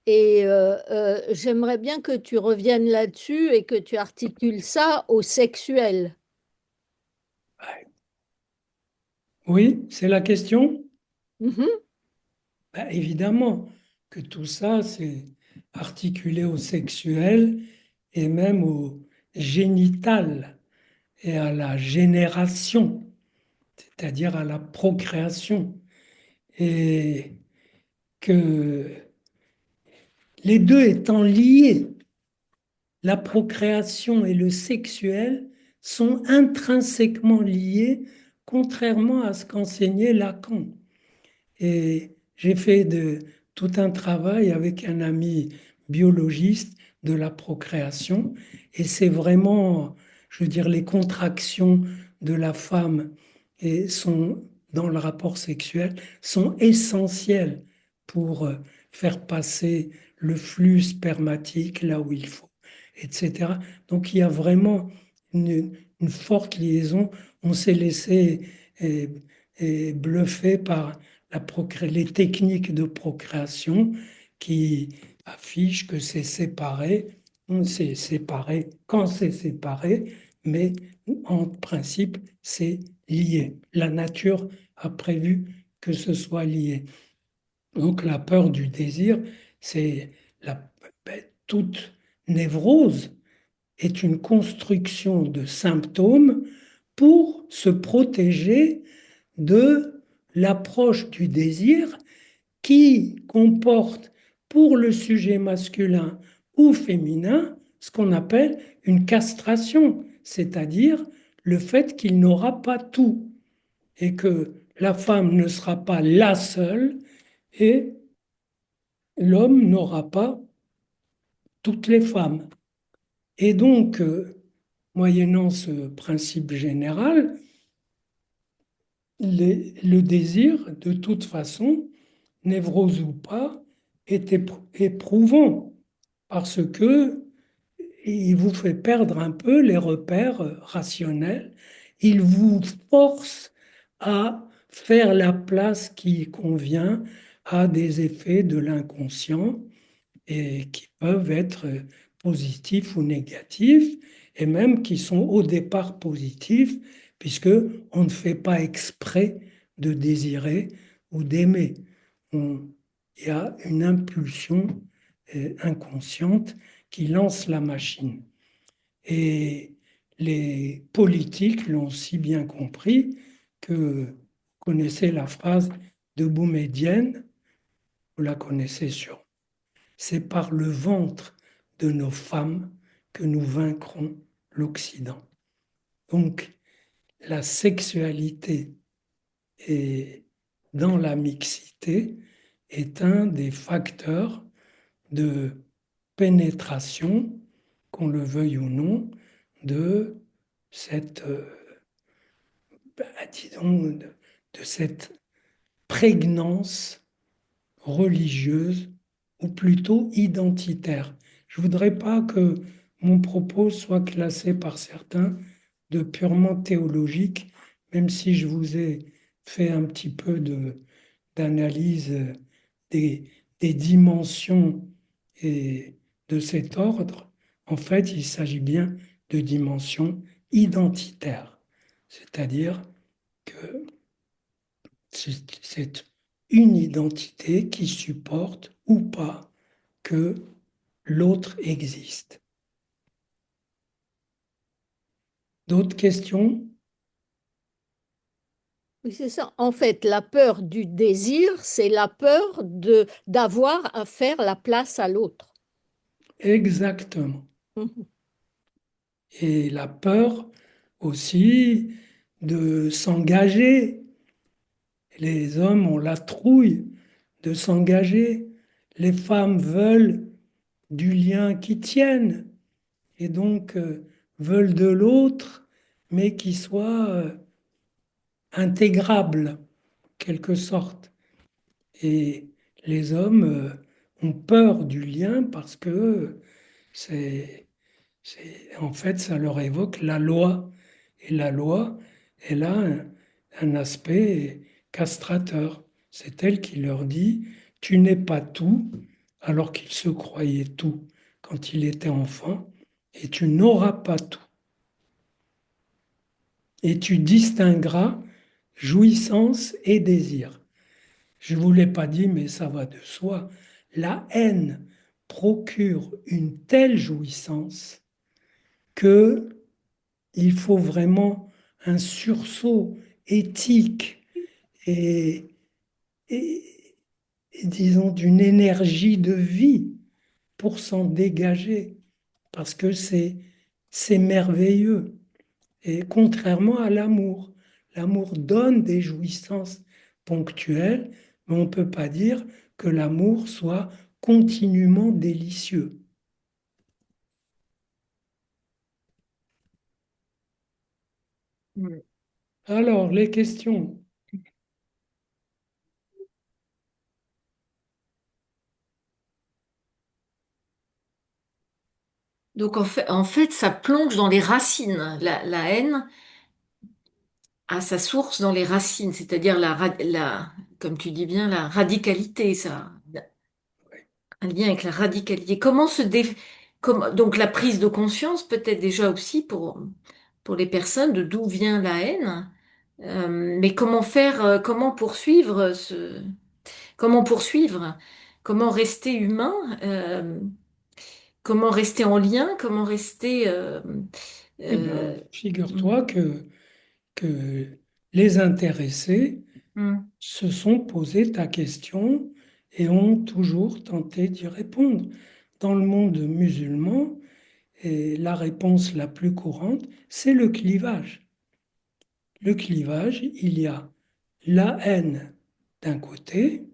Et j'aimerais bien que tu reviennes là-dessus et que tu articules ça au sexuel. oui, c'est la question. Mhm. Ben, évidemment que tout ça, c'est articulé au sexuel et même au génital et à la génération, c'est-à-dire à la procréation. Et que les deux étant liés, la procréation et le sexuel sont intrinsèquement liés, contrairement à ce qu'enseignait Lacan. Et j'ai fait tout un travail avec un ami biologiste de la procréation. Et c'est vraiment, je veux dire, les contractions de la femme dans le rapport sexuel sont essentielles pour faire passer le flux spermatique là où il faut, etc. Donc il y a vraiment une forte liaison. On s'est laissé euh, bluffer par les techniques de procréation qui affichent que c'est séparé, c'est séparé quand c'est séparé, mais en principe, c'est lié. La nature a prévu que ce soit lié. Donc la peur du désir, c'est toute névrose est une construction de symptômes pour se protéger de l'approche du désir qui comporte pour le sujet masculin ou féminin ce qu'on appelle une castration, c'est-à-dire le fait qu'il n'aura pas tout et que la femme ne sera pas la seule et l'homme n'aura pas toutes les femmes. Et donc, moyennant ce principe général, le désir, de toute façon, névrose ou pas, est éprouvant parce que il vous fait perdre un peu les repères rationnels. Il vous force à faire la place qui convient à des effets de l'inconscient et qui peuvent être positifs ou négatifs, et même qui sont au départ positifs, puisque on ne fait pas exprès de désirer ou d'aimer. Il y a une impulsion inconsciente qui lance la machine. Et les politiques l'ont si bien compris que vous connaissez la phrase de Boumedienne, vous la connaissez sûrement. C'est par le ventre de nos femmes que nous vaincrons l'Occident. Donc, la sexualité est, dans la mixité est un des facteurs de pénétration, qu'on le veuille ou non, de cette, disons, de cette prégnance religieuse ou plutôt identitaire. Je ne voudrais pas que mon propos soit classé par certains de purement théologique, même si je vous ai fait un petit peu d'analyse des, des dimensions et de cet ordre. En fait, il s'agit bien de dimensions identitaires, c'est-à-dire que C'est une identité qui supporte ou pas que l'autre existe. D'autres questions? Oui, c'est ça. En fait, la peur du désir, c'est la peur de d'avoir à faire la place à l'autre. Exactement. Mhm. Et la peur aussi de s'engager. Les hommes ont la trouille de s'engager. Les femmes veulent du lien qui tienne et donc veulent de l'autre, mais qui soit intégrable, en quelque sorte. Et les hommes ont peur du lien parce que c'est, en fait, ça leur évoque la loi. Et la loi, elle a un aspect castrateur. C'est elle qui leur dit, tu n'es pas tout, alors qu'il se croyait tout quand il était enfant, et tu n'auras pas tout. Et tu distingueras jouissance et désir. Je ne vous l'ai pas dit, mais ça va de soi. La haine procure une telle jouissance que il faut vraiment un sursaut éthique et, et- et disons d'une énergie de vie pour s'en dégager, parce que c'est merveilleux. Et contrairement à l'amour, l'amour donne des jouissances ponctuelles, mais on ne peut pas dire que l'amour soit continuellement délicieux. Mm. Alors, les questions. Donc en fait, ça plonge dans les racines. La haine a sa source dans les racines, c'est-à-dire comme tu dis bien, la radicalité, ça, un lien avec la radicalité. Donc la prise de conscience peut-être déjà aussi pour les personnes de d'où vient la haine. Mais comment faire, comment poursuivre, comment rester humain, comment rester en lien, comment rester, Eh bien, euh, figure-toi que les intéressés hmm, se sont posé ta question et ont toujours tenté d'y répondre. Dans le monde musulman, et la réponse la plus courante, c'est le clivage. Le clivage, il y a la haine d'un côté,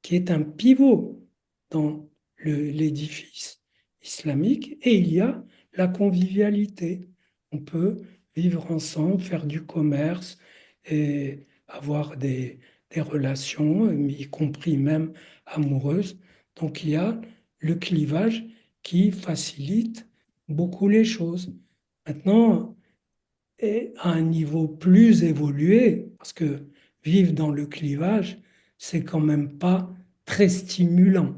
qui est un pivot dans l'édifice islamique, et il y a la convivialité. On peut vivre ensemble, faire du commerce et avoir des relations, y compris même amoureuses. Donc il y a le clivage qui facilite beaucoup les choses. Maintenant, et à un niveau plus évolué, parce que vivre dans le clivage, c'est quand même pas très stimulant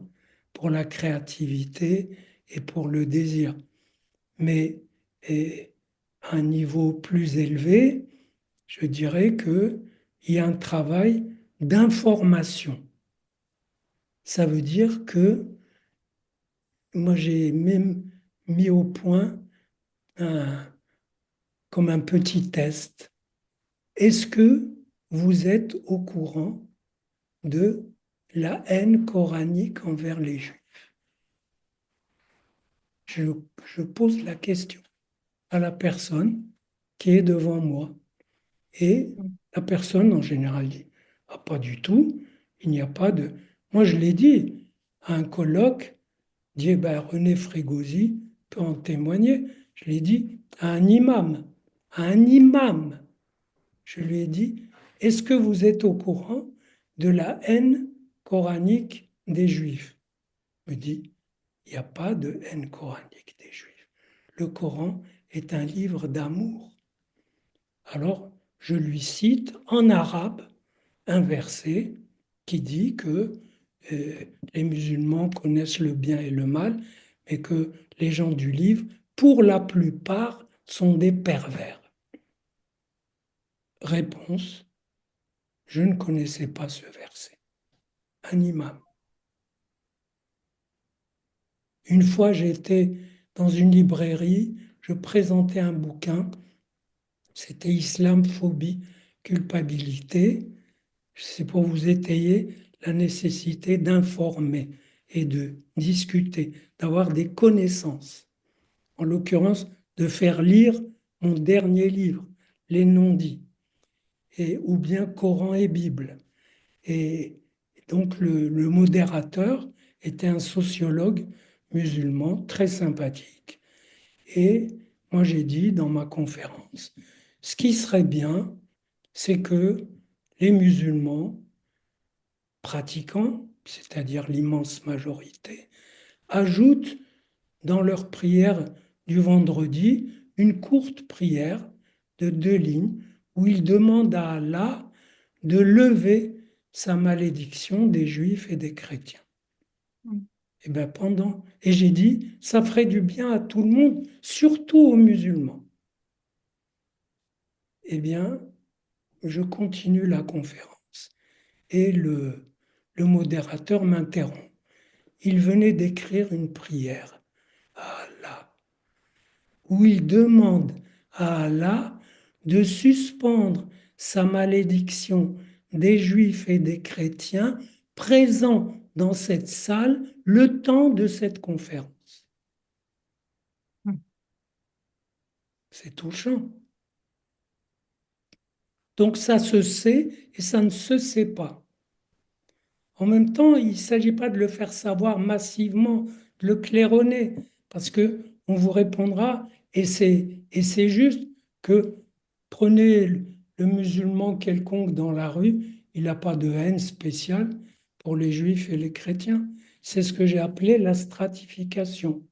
pour la créativité et pour le désir. Mais à un niveau plus élevé, je dirais qu'il y a un travail d'information. Ça veut dire que moi j'ai même mis au point un- comme un petit test. Est-ce que vous êtes au courant de la haine coranique envers les Juifs? Je, je pose la question à la personne qui est devant moi et la personne en général dit, ah, pas du tout, il n'y a pas de... Moi je l'ai dit à un colloque, dit, eh ben, René Frégosi peut en témoigner, je l'ai dit à un imam, je lui ai dit, est-ce que vous êtes au courant de la haine coranique des Juifs? Il me dit, il n'y a pas de haine coranique des Juifs. Le Coran est un livre d'amour. Alors, je lui cite en arabe un verset qui dit que les musulmans connaissent le bien et le mal, mais que les gens du livre, pour la plupart, sont des pervers. Réponse, Je ne connaissais pas ce verset. Un imam. Une fois, j'étais dans une librairie, je présentais un bouquin, c'était Islamphobie, culpabilité. C'est pour vous étayer la nécessité d'informer et de discuter, d'avoir des connaissances. En l'occurrence, de faire lire mon dernier livre, Les non-dits, ou bien Coran et Bible. Et donc le modérateur était un sociologue musulman très sympathique. Et moi j'ai dit dans ma conférence, ce qui serait bien, c'est que les musulmans pratiquants, c'est-à-dire l'immense majorité, ajoutent dans leur prière du vendredi une courte prière de 2 lignes où ils demandent à Allah de lever sa malédiction des juifs et des chrétiens. Et bien et j'ai dit, ça ferait du bien à tout le monde, surtout aux musulmans. Eh bien, je continue la conférence et le modérateur m'interrompt. Il venait d'écrire une prière à Allah, où il demande à Allah de suspendre sa malédiction des juifs et des chrétiens présents dans cette salle le temps de cette conférence. C'est touchant. Donc ça se sait et ça ne se sait pas. En même temps, il ne s'agit pas de le faire savoir massivement, de le claironner, parce que on vous répondra, et c'est juste que prenez le musulman quelconque dans la rue, il n'a pas de haine spéciale pour les juifs et les chrétiens. C'est ce que j'ai appelé la stratification.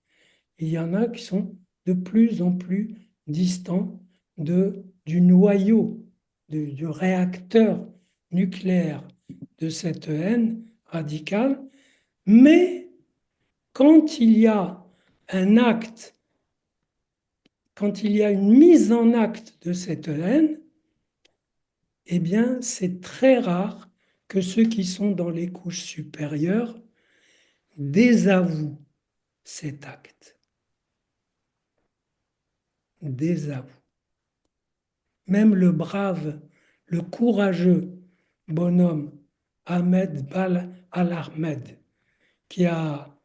Il y en a qui sont de plus en plus distants du noyau, du réacteur nucléaire de cette haine radicale, mais quand il y a un acte, quand il y a une mise en acte de cette haine, eh bien, c'est très rare que ceux qui sont dans les couches supérieures désavouent cet acte. Désavouent. Même le brave, le courageux bonhomme Ahmed Al-Ahmed, qui a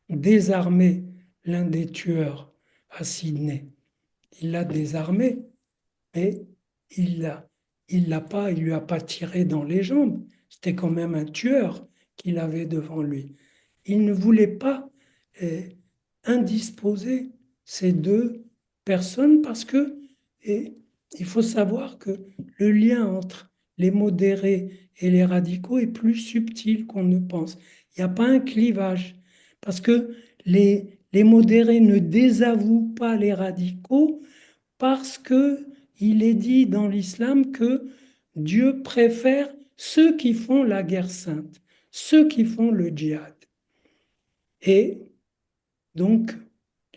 désarmé l'un des tueurs à Sydney. Il l'a désarmé, mais il lui a pas tiré dans les jambes. C'était quand même un tueur qu'il avait devant lui. Il ne voulait pas euh, indisposer ces 2 personnes parce que il faut savoir que le lien entre les modérés et les radicaux est plus subtil qu'on ne pense. Il n'y a pas un clivage parce que les modérés ne désavouent pas les radicaux parce que il est dit dans l'islam que Dieu préfère ceux qui font la guerre sainte, ceux qui font le djihad. Et donc,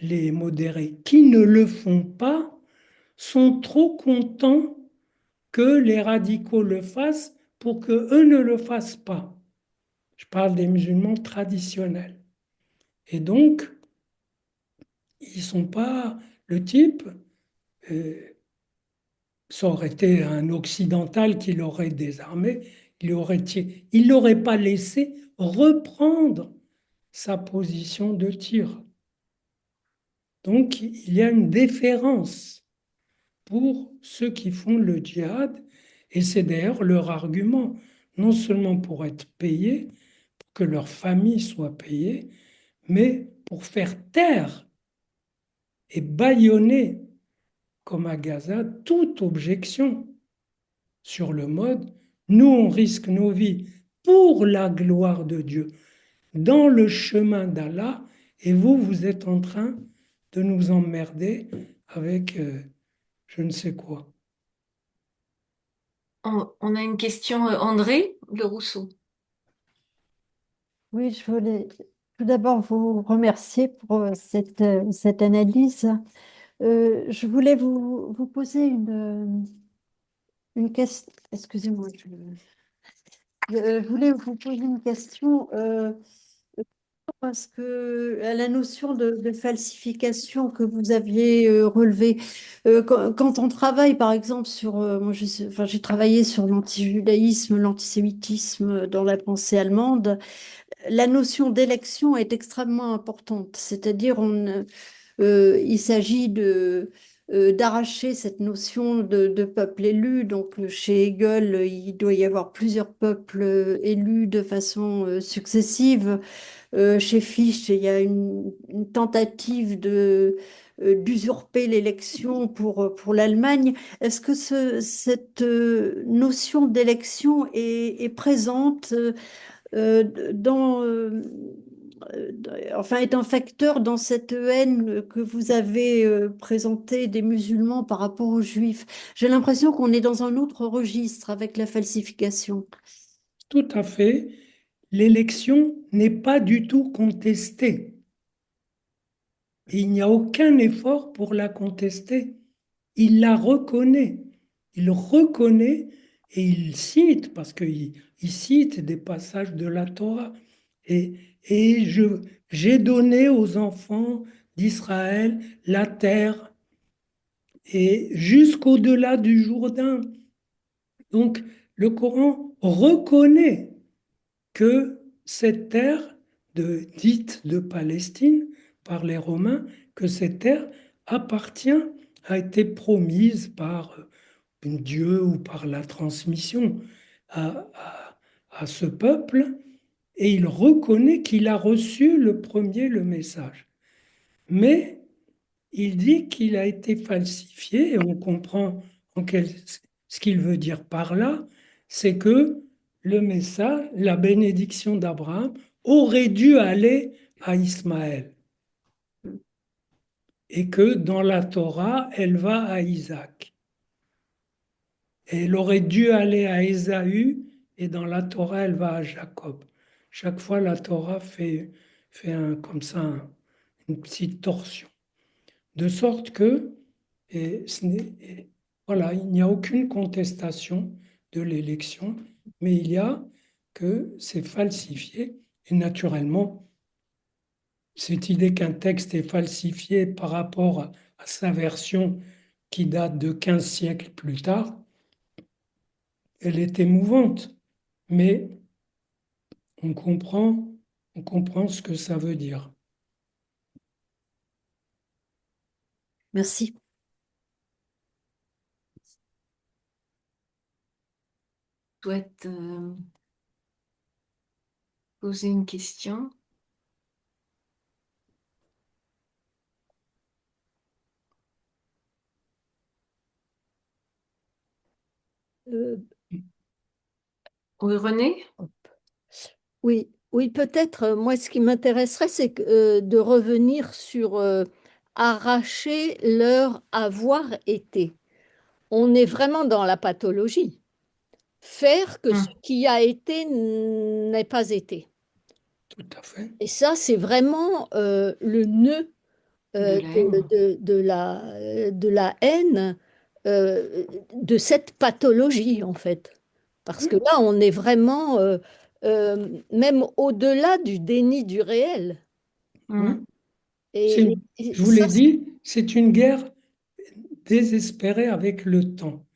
les modérés qui ne le font pas sont trop contents que les radicaux le fassent pour qu'eux ne le fassent pas. Je parle des musulmans traditionnels. Et donc, ils ne sont pas le type. euh, Ça aurait été un occidental qui l'aurait désarmé, il l'aurait pas laissé reprendre sa position de tir. Donc, il y a une déférence pour ceux qui font le djihad, et c'est d'ailleurs leur argument, non seulement pour être payés, pour que leur famille soit payée, mais pour faire taire et bâillonner, comme à Gaza, toute objection sur le mode, nous on risque nos vies pour la gloire de Dieu, dans le chemin d'Allah, et vous, vous êtes en train de nous emmerder avec je ne sais quoi. On a une question, André Le Rousseau. Oui, je voulais tout d'abord vous remercier pour cette analyse. Je voulais vous poser une question. Excusez-moi. Je voulais vous poser une question parce que à la notion de falsification que vous aviez relevée, quand on travaille par exemple sur, moi enfin, j'ai travaillé sur l'antijudaïsme, l'antisémitisme dans la pensée allemande, la notion d'élection est extrêmement importante, c'est-à-dire il s'agit d'arracher cette notion de peuple élu. Donc, chez Hegel, il doit y avoir plusieurs peuples élus de façon successive. Chez Fichte, il y a une tentative d'usurper l'élection pour l'Allemagne. Est-ce que cette notion d'élection est présente dans, enfin, est un facteur dans cette haine que vous avez présentée des musulmans par rapport aux juifs? J'ai l'impression qu'on est dans un autre registre avec la falsification. Tout à fait. L'élection n'est pas du tout contestée. Et il n'y a aucun effort pour la contester. Il la reconnaît. Il reconnaît et il cite, parce qu'il cite des passages de la Torah. Et, j'ai donné aux enfants d'Israël la terre et jusqu'au-delà du Jourdain. Donc, le Coran reconnaît que cette terre dite de Palestine par les Romains, que cette terre appartient, a été promise par Dieu ou par la transmission à ce peuple, et il reconnaît qu'il a reçu le premier le message. Mais il dit qu'il a été falsifié, et on comprend ce qu'il veut dire par là, c'est que le message, la bénédiction d'Abraham, aurait dû aller à Ismaël, et que dans la Torah, elle va à Isaac. Et elle aurait dû aller à Ésaü, et dans la Torah, elle va à Jacob. Chaque fois, la Torah fait comme ça une petite torsion. De sorte que et voilà, il n'y a aucune contestation de l'élection, mais il y a que c'est falsifié. Et naturellement, cette idée qu'un texte est falsifié par rapport à sa version qui date de 15 siècles plus tard, elle est émouvante, mais on comprend, on comprend ce que ça veut dire. Merci. Souhaite poser une question. Euh, Oui, René? oui, oui, peut-être. Moi, ce qui m'intéresserait, c'est de revenir sur arracher leur avoir été. On est vraiment dans la pathologie. Faire que ce Hmm. qui a été n'ait pas été. Tout à fait. Et ça, c'est vraiment le nœud De la haine. de la haine, de cette pathologie, en fait. Parce que Oui, là, on est vraiment même au-delà du déni du réel. oui. Hmm. Et, Je vous ça, l'ai dit, c'est une guerre désespérée avec le temps,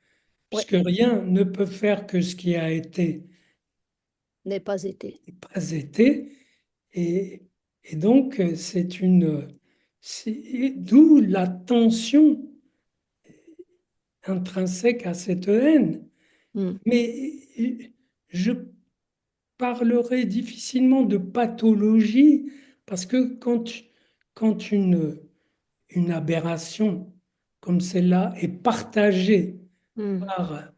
ouais, puisque rien ne peut faire que ce qui a été n'est pas été. n'est pas été, et, et donc d'où la tension intrinsèque à cette haine. Hmm, Mais je parlerai difficilement de pathologie, parce que quand une aberration comme celle-là est partagée hmm. par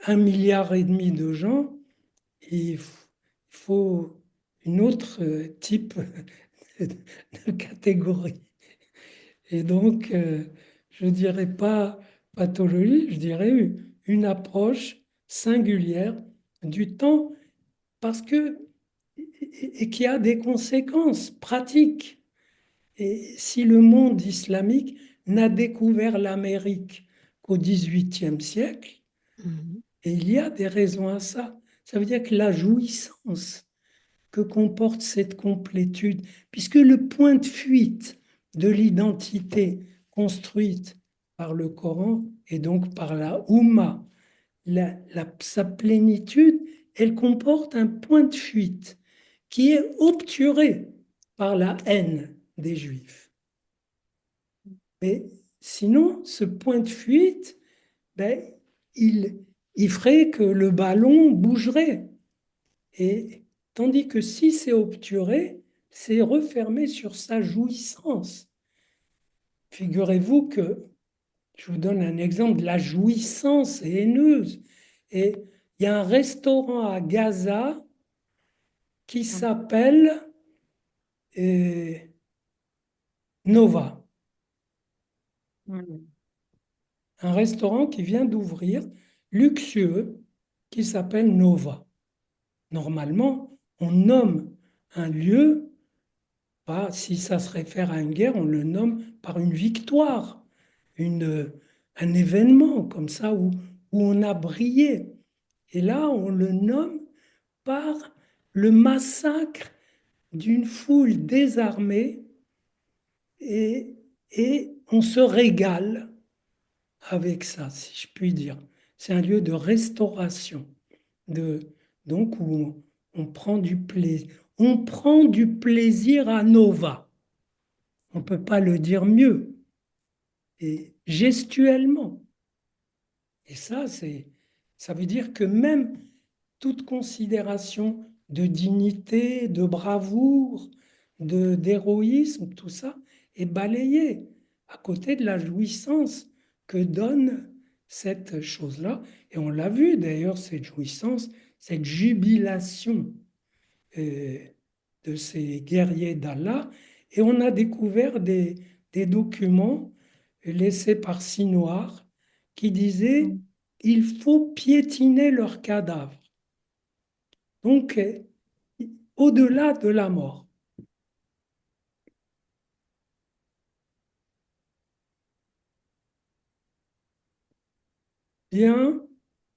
1,5 milliard de gens, il faut une autre type de catégorie. Et donc, je ne dirais pas pathologie, je dirais une approche singulière du temps, parce que, et qui a des conséquences pratiques. Et si le monde islamique n'a découvert l'Amérique qu'au XVIIIe siècle, Mhm. et il y a des raisons à ça, Ça veut dire que la jouissance que comporte cette complétude, puisque le point de fuite de l'identité construite par le Coran et donc par la Oumma, sa plénitude, elle comporte un point de fuite qui est obturé par la haine des Juifs. Mais sinon, ce point de fuite, ben, il, il ferait que le ballon bougerait. Et tandis que si c'est obturé, c'est refermé sur sa jouissance. Figurez-vous que, je vous donne un exemple, la jouissance est haineuse. Et il y a un restaurant à Gaza qui s'appelle euh, Nova. Mm. Un restaurant qui vient d'ouvrir, luxueux, qui s'appelle Nova. Normalement, on nomme un lieu, pas si ça se réfère à une guerre, on le nomme par une victoire, une, un événement comme ça où on a brillé. Et là, on le nomme par le massacre d'une foule désarmée et, et on se régale avec ça, si je puis dire. C'est un lieu de restauration, de, donc où on prend du plaisir. On prend du plaisir à Nova. On ne peut pas le dire mieux. Et gestuellement. Et ça veut dire que même toute considération de dignité, de bravoure, d'héroïsme, tout ça est balayé à côté de la jouissance que donne cette chose-là. Et on l'a vu d'ailleurs, cette jouissance, cette jubilation euh, de ces guerriers d'Allah. Et on a découvert des documents laissés par Sinoir qui disaient Mm. il faut piétiner leurs cadavres. Donc, au-delà de la mort. Bien,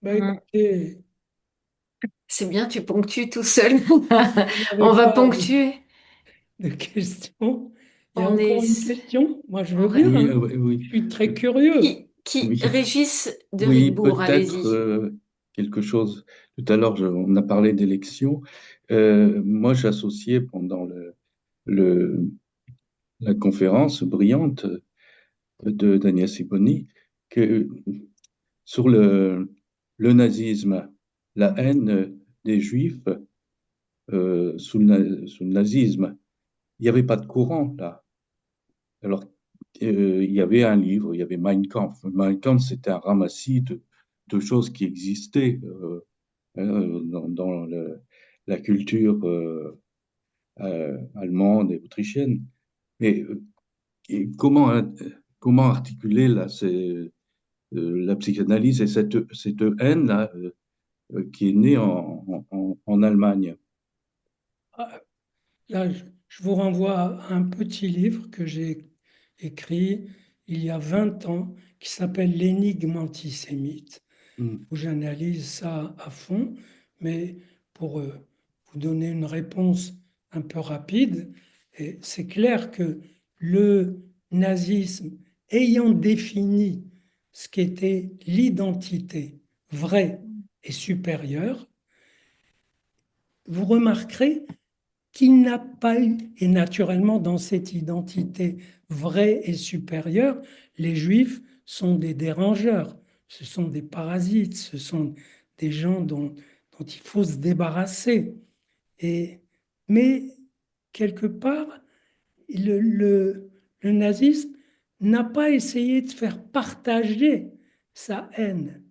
bah Mm. écoutez, C'est bien, tu ponctues tout seul. vous n'avez On va pas ponctuer. de questions. Il y a On encore une est question? Moi, je en veux bien, ré- Oui, hein. oui, oui. Je suis très curieux. qui Oui, Régis de oui, Rietbourg, peut-être allez-y. quelque chose. Tout à l'heure, on a parlé d'élections. Moi, j'associais pendant le, la conférence brillante de Daniel Siboni que sur le nazisme, la haine des Juifs sous le nazisme, il n'y avait pas de courant là. Alors, il y avait un livre, il y avait Mein Kampf. Mein Kampf, c'était un ramassis de choses qui existaient dans la culture allemande et autrichienne. Mais et comment articuler là, la psychanalyse et cette haine-là qui est née en Allemagne? Ah, là, je vous renvoie à un petit livre que j'ai écrit il y a 20 ans qui s'appelle L'énigme antisémite, Mm, où j'analyse ça à fond, mais pour vous donner une réponse un peu rapide, et c'est clair que le nazisme ayant défini ce qu'était l'identité vraie et supérieure, vous remarquerez qu'il n'a pas eu, et naturellement dans cette identité vraie et supérieure, les juifs sont des dérangeurs, ce sont des parasites, ce sont des gens dont il faut se débarrasser. Et, mais quelque part, le nazisme n'a pas essayé de faire partager sa haine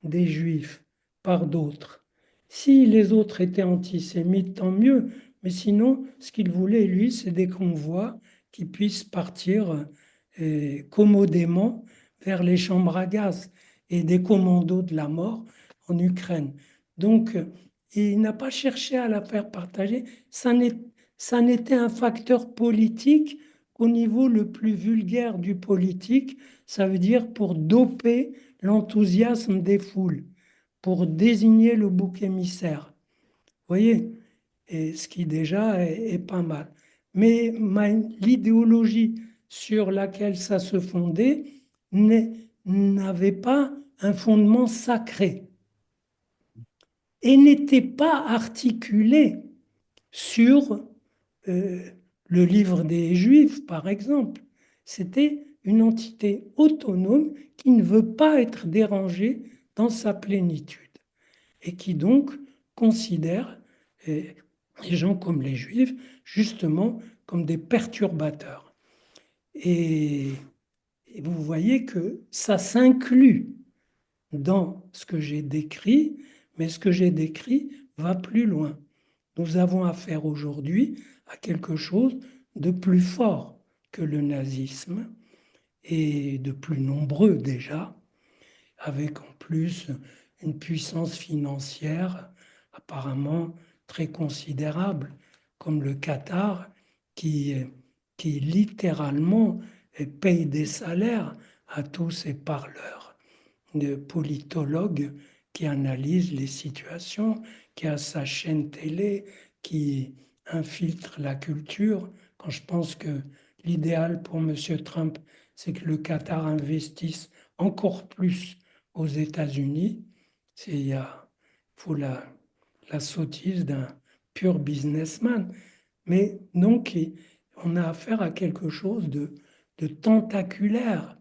des juifs par d'autres. Si les autres étaient antisémites, tant mieux. Mais sinon, ce qu'il voulait, lui, c'est des convois qui puissent partir commodément vers les chambres à gaz et des commandos de la mort en Ukraine. Donc, il n'a pas cherché à la faire partager. Ça n'était un facteur politique qu'au niveau le plus vulgaire du politique, ça veut dire pour doper l'enthousiasme des foules. pour désigner le bouc émissaire. Vous voyez? Et ce qui déjà est pas mal. Mais l'idéologie sur laquelle ça se fondait n'avait pas un fondement sacré et n'était pas articulée sur euh, le livre des Juifs, par exemple. C'était une entité autonome qui ne veut pas être dérangée dans sa plénitude et qui donc considère les gens comme les Juifs justement comme des perturbateurs. Et, et vous voyez que ça s'inclut dans ce que j'ai décrit, mais ce que j'ai décrit va plus loin. Nous avons affaire aujourd'hui à quelque chose de plus fort que le nazisme et de plus nombreux déjà, avec en plus une puissance financière apparemment très considérable, comme le Qatar, qui, qui littéralement paye des salaires à tous ces parleurs de politologues qui analysent les situations, qui a sa chaîne télé, qui infiltre la culture. Quand je pense que l'idéal pour M. Trump, c'est que le Qatar investisse encore plus aux États-Unis, il faut la sottise d'un pur businessman. Mais donc, on a affaire à quelque chose de tentaculaire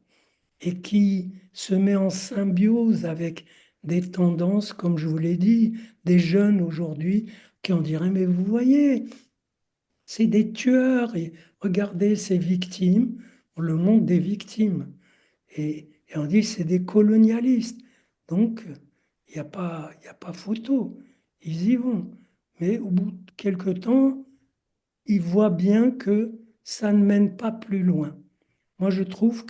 et qui se met en symbiose avec des tendances, comme je vous l'ai dit, des jeunes aujourd'hui qui en diraient, mais vous voyez, c'est des tueurs, et regardez ces victimes, on le montre des victimes, et on dit c'est des colonialistes. Donc, il y a pas photo, ils y vont. Mais au bout de quelque temps, ils voient bien que ça ne mène pas plus loin. Moi, je trouve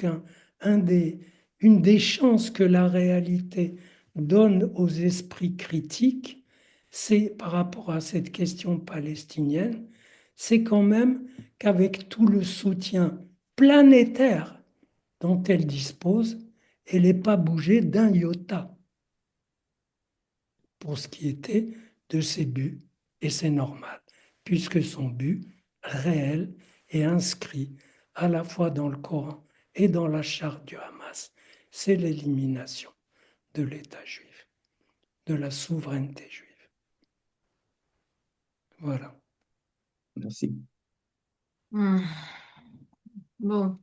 un des, une des chances que la réalité donne aux esprits critiques, c'est par rapport à cette question palestinienne, c'est quand même qu'avec tout le soutien planétaire dont elle dispose, elle n'est pas bougée d'un iota pour ce qui était de ses buts, et c'est normal, puisque son but réel est inscrit à la fois dans le Coran et dans la charte du Hamas, c'est l'élimination de l'État juif, de la souveraineté juive. Voilà. Merci. Hmm. Bon,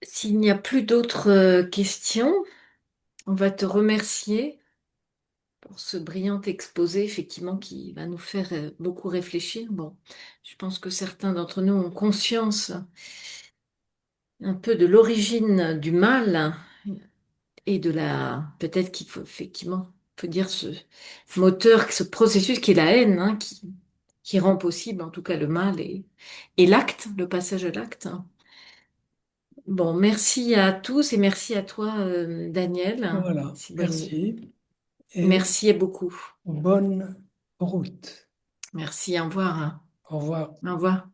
s'il n'y a plus d'autres questions, on va te remercier pour ce brillant exposé, effectivement, qui va nous faire beaucoup réfléchir. Bon, je pense que certains d'entre nous ont conscience un peu de l'origine du mal et de la... Peut-être qu'il faut effectivement, faut dire ce moteur, ce processus qui est la haine, hein, qui rend possible en tout cas le mal et l'acte, le passage à l'acte. Bon, merci à tous et merci à toi, Daniel Voilà, Sibony. merci et Merci beaucoup. bonne route. Merci, au revoir. Au revoir. Au revoir.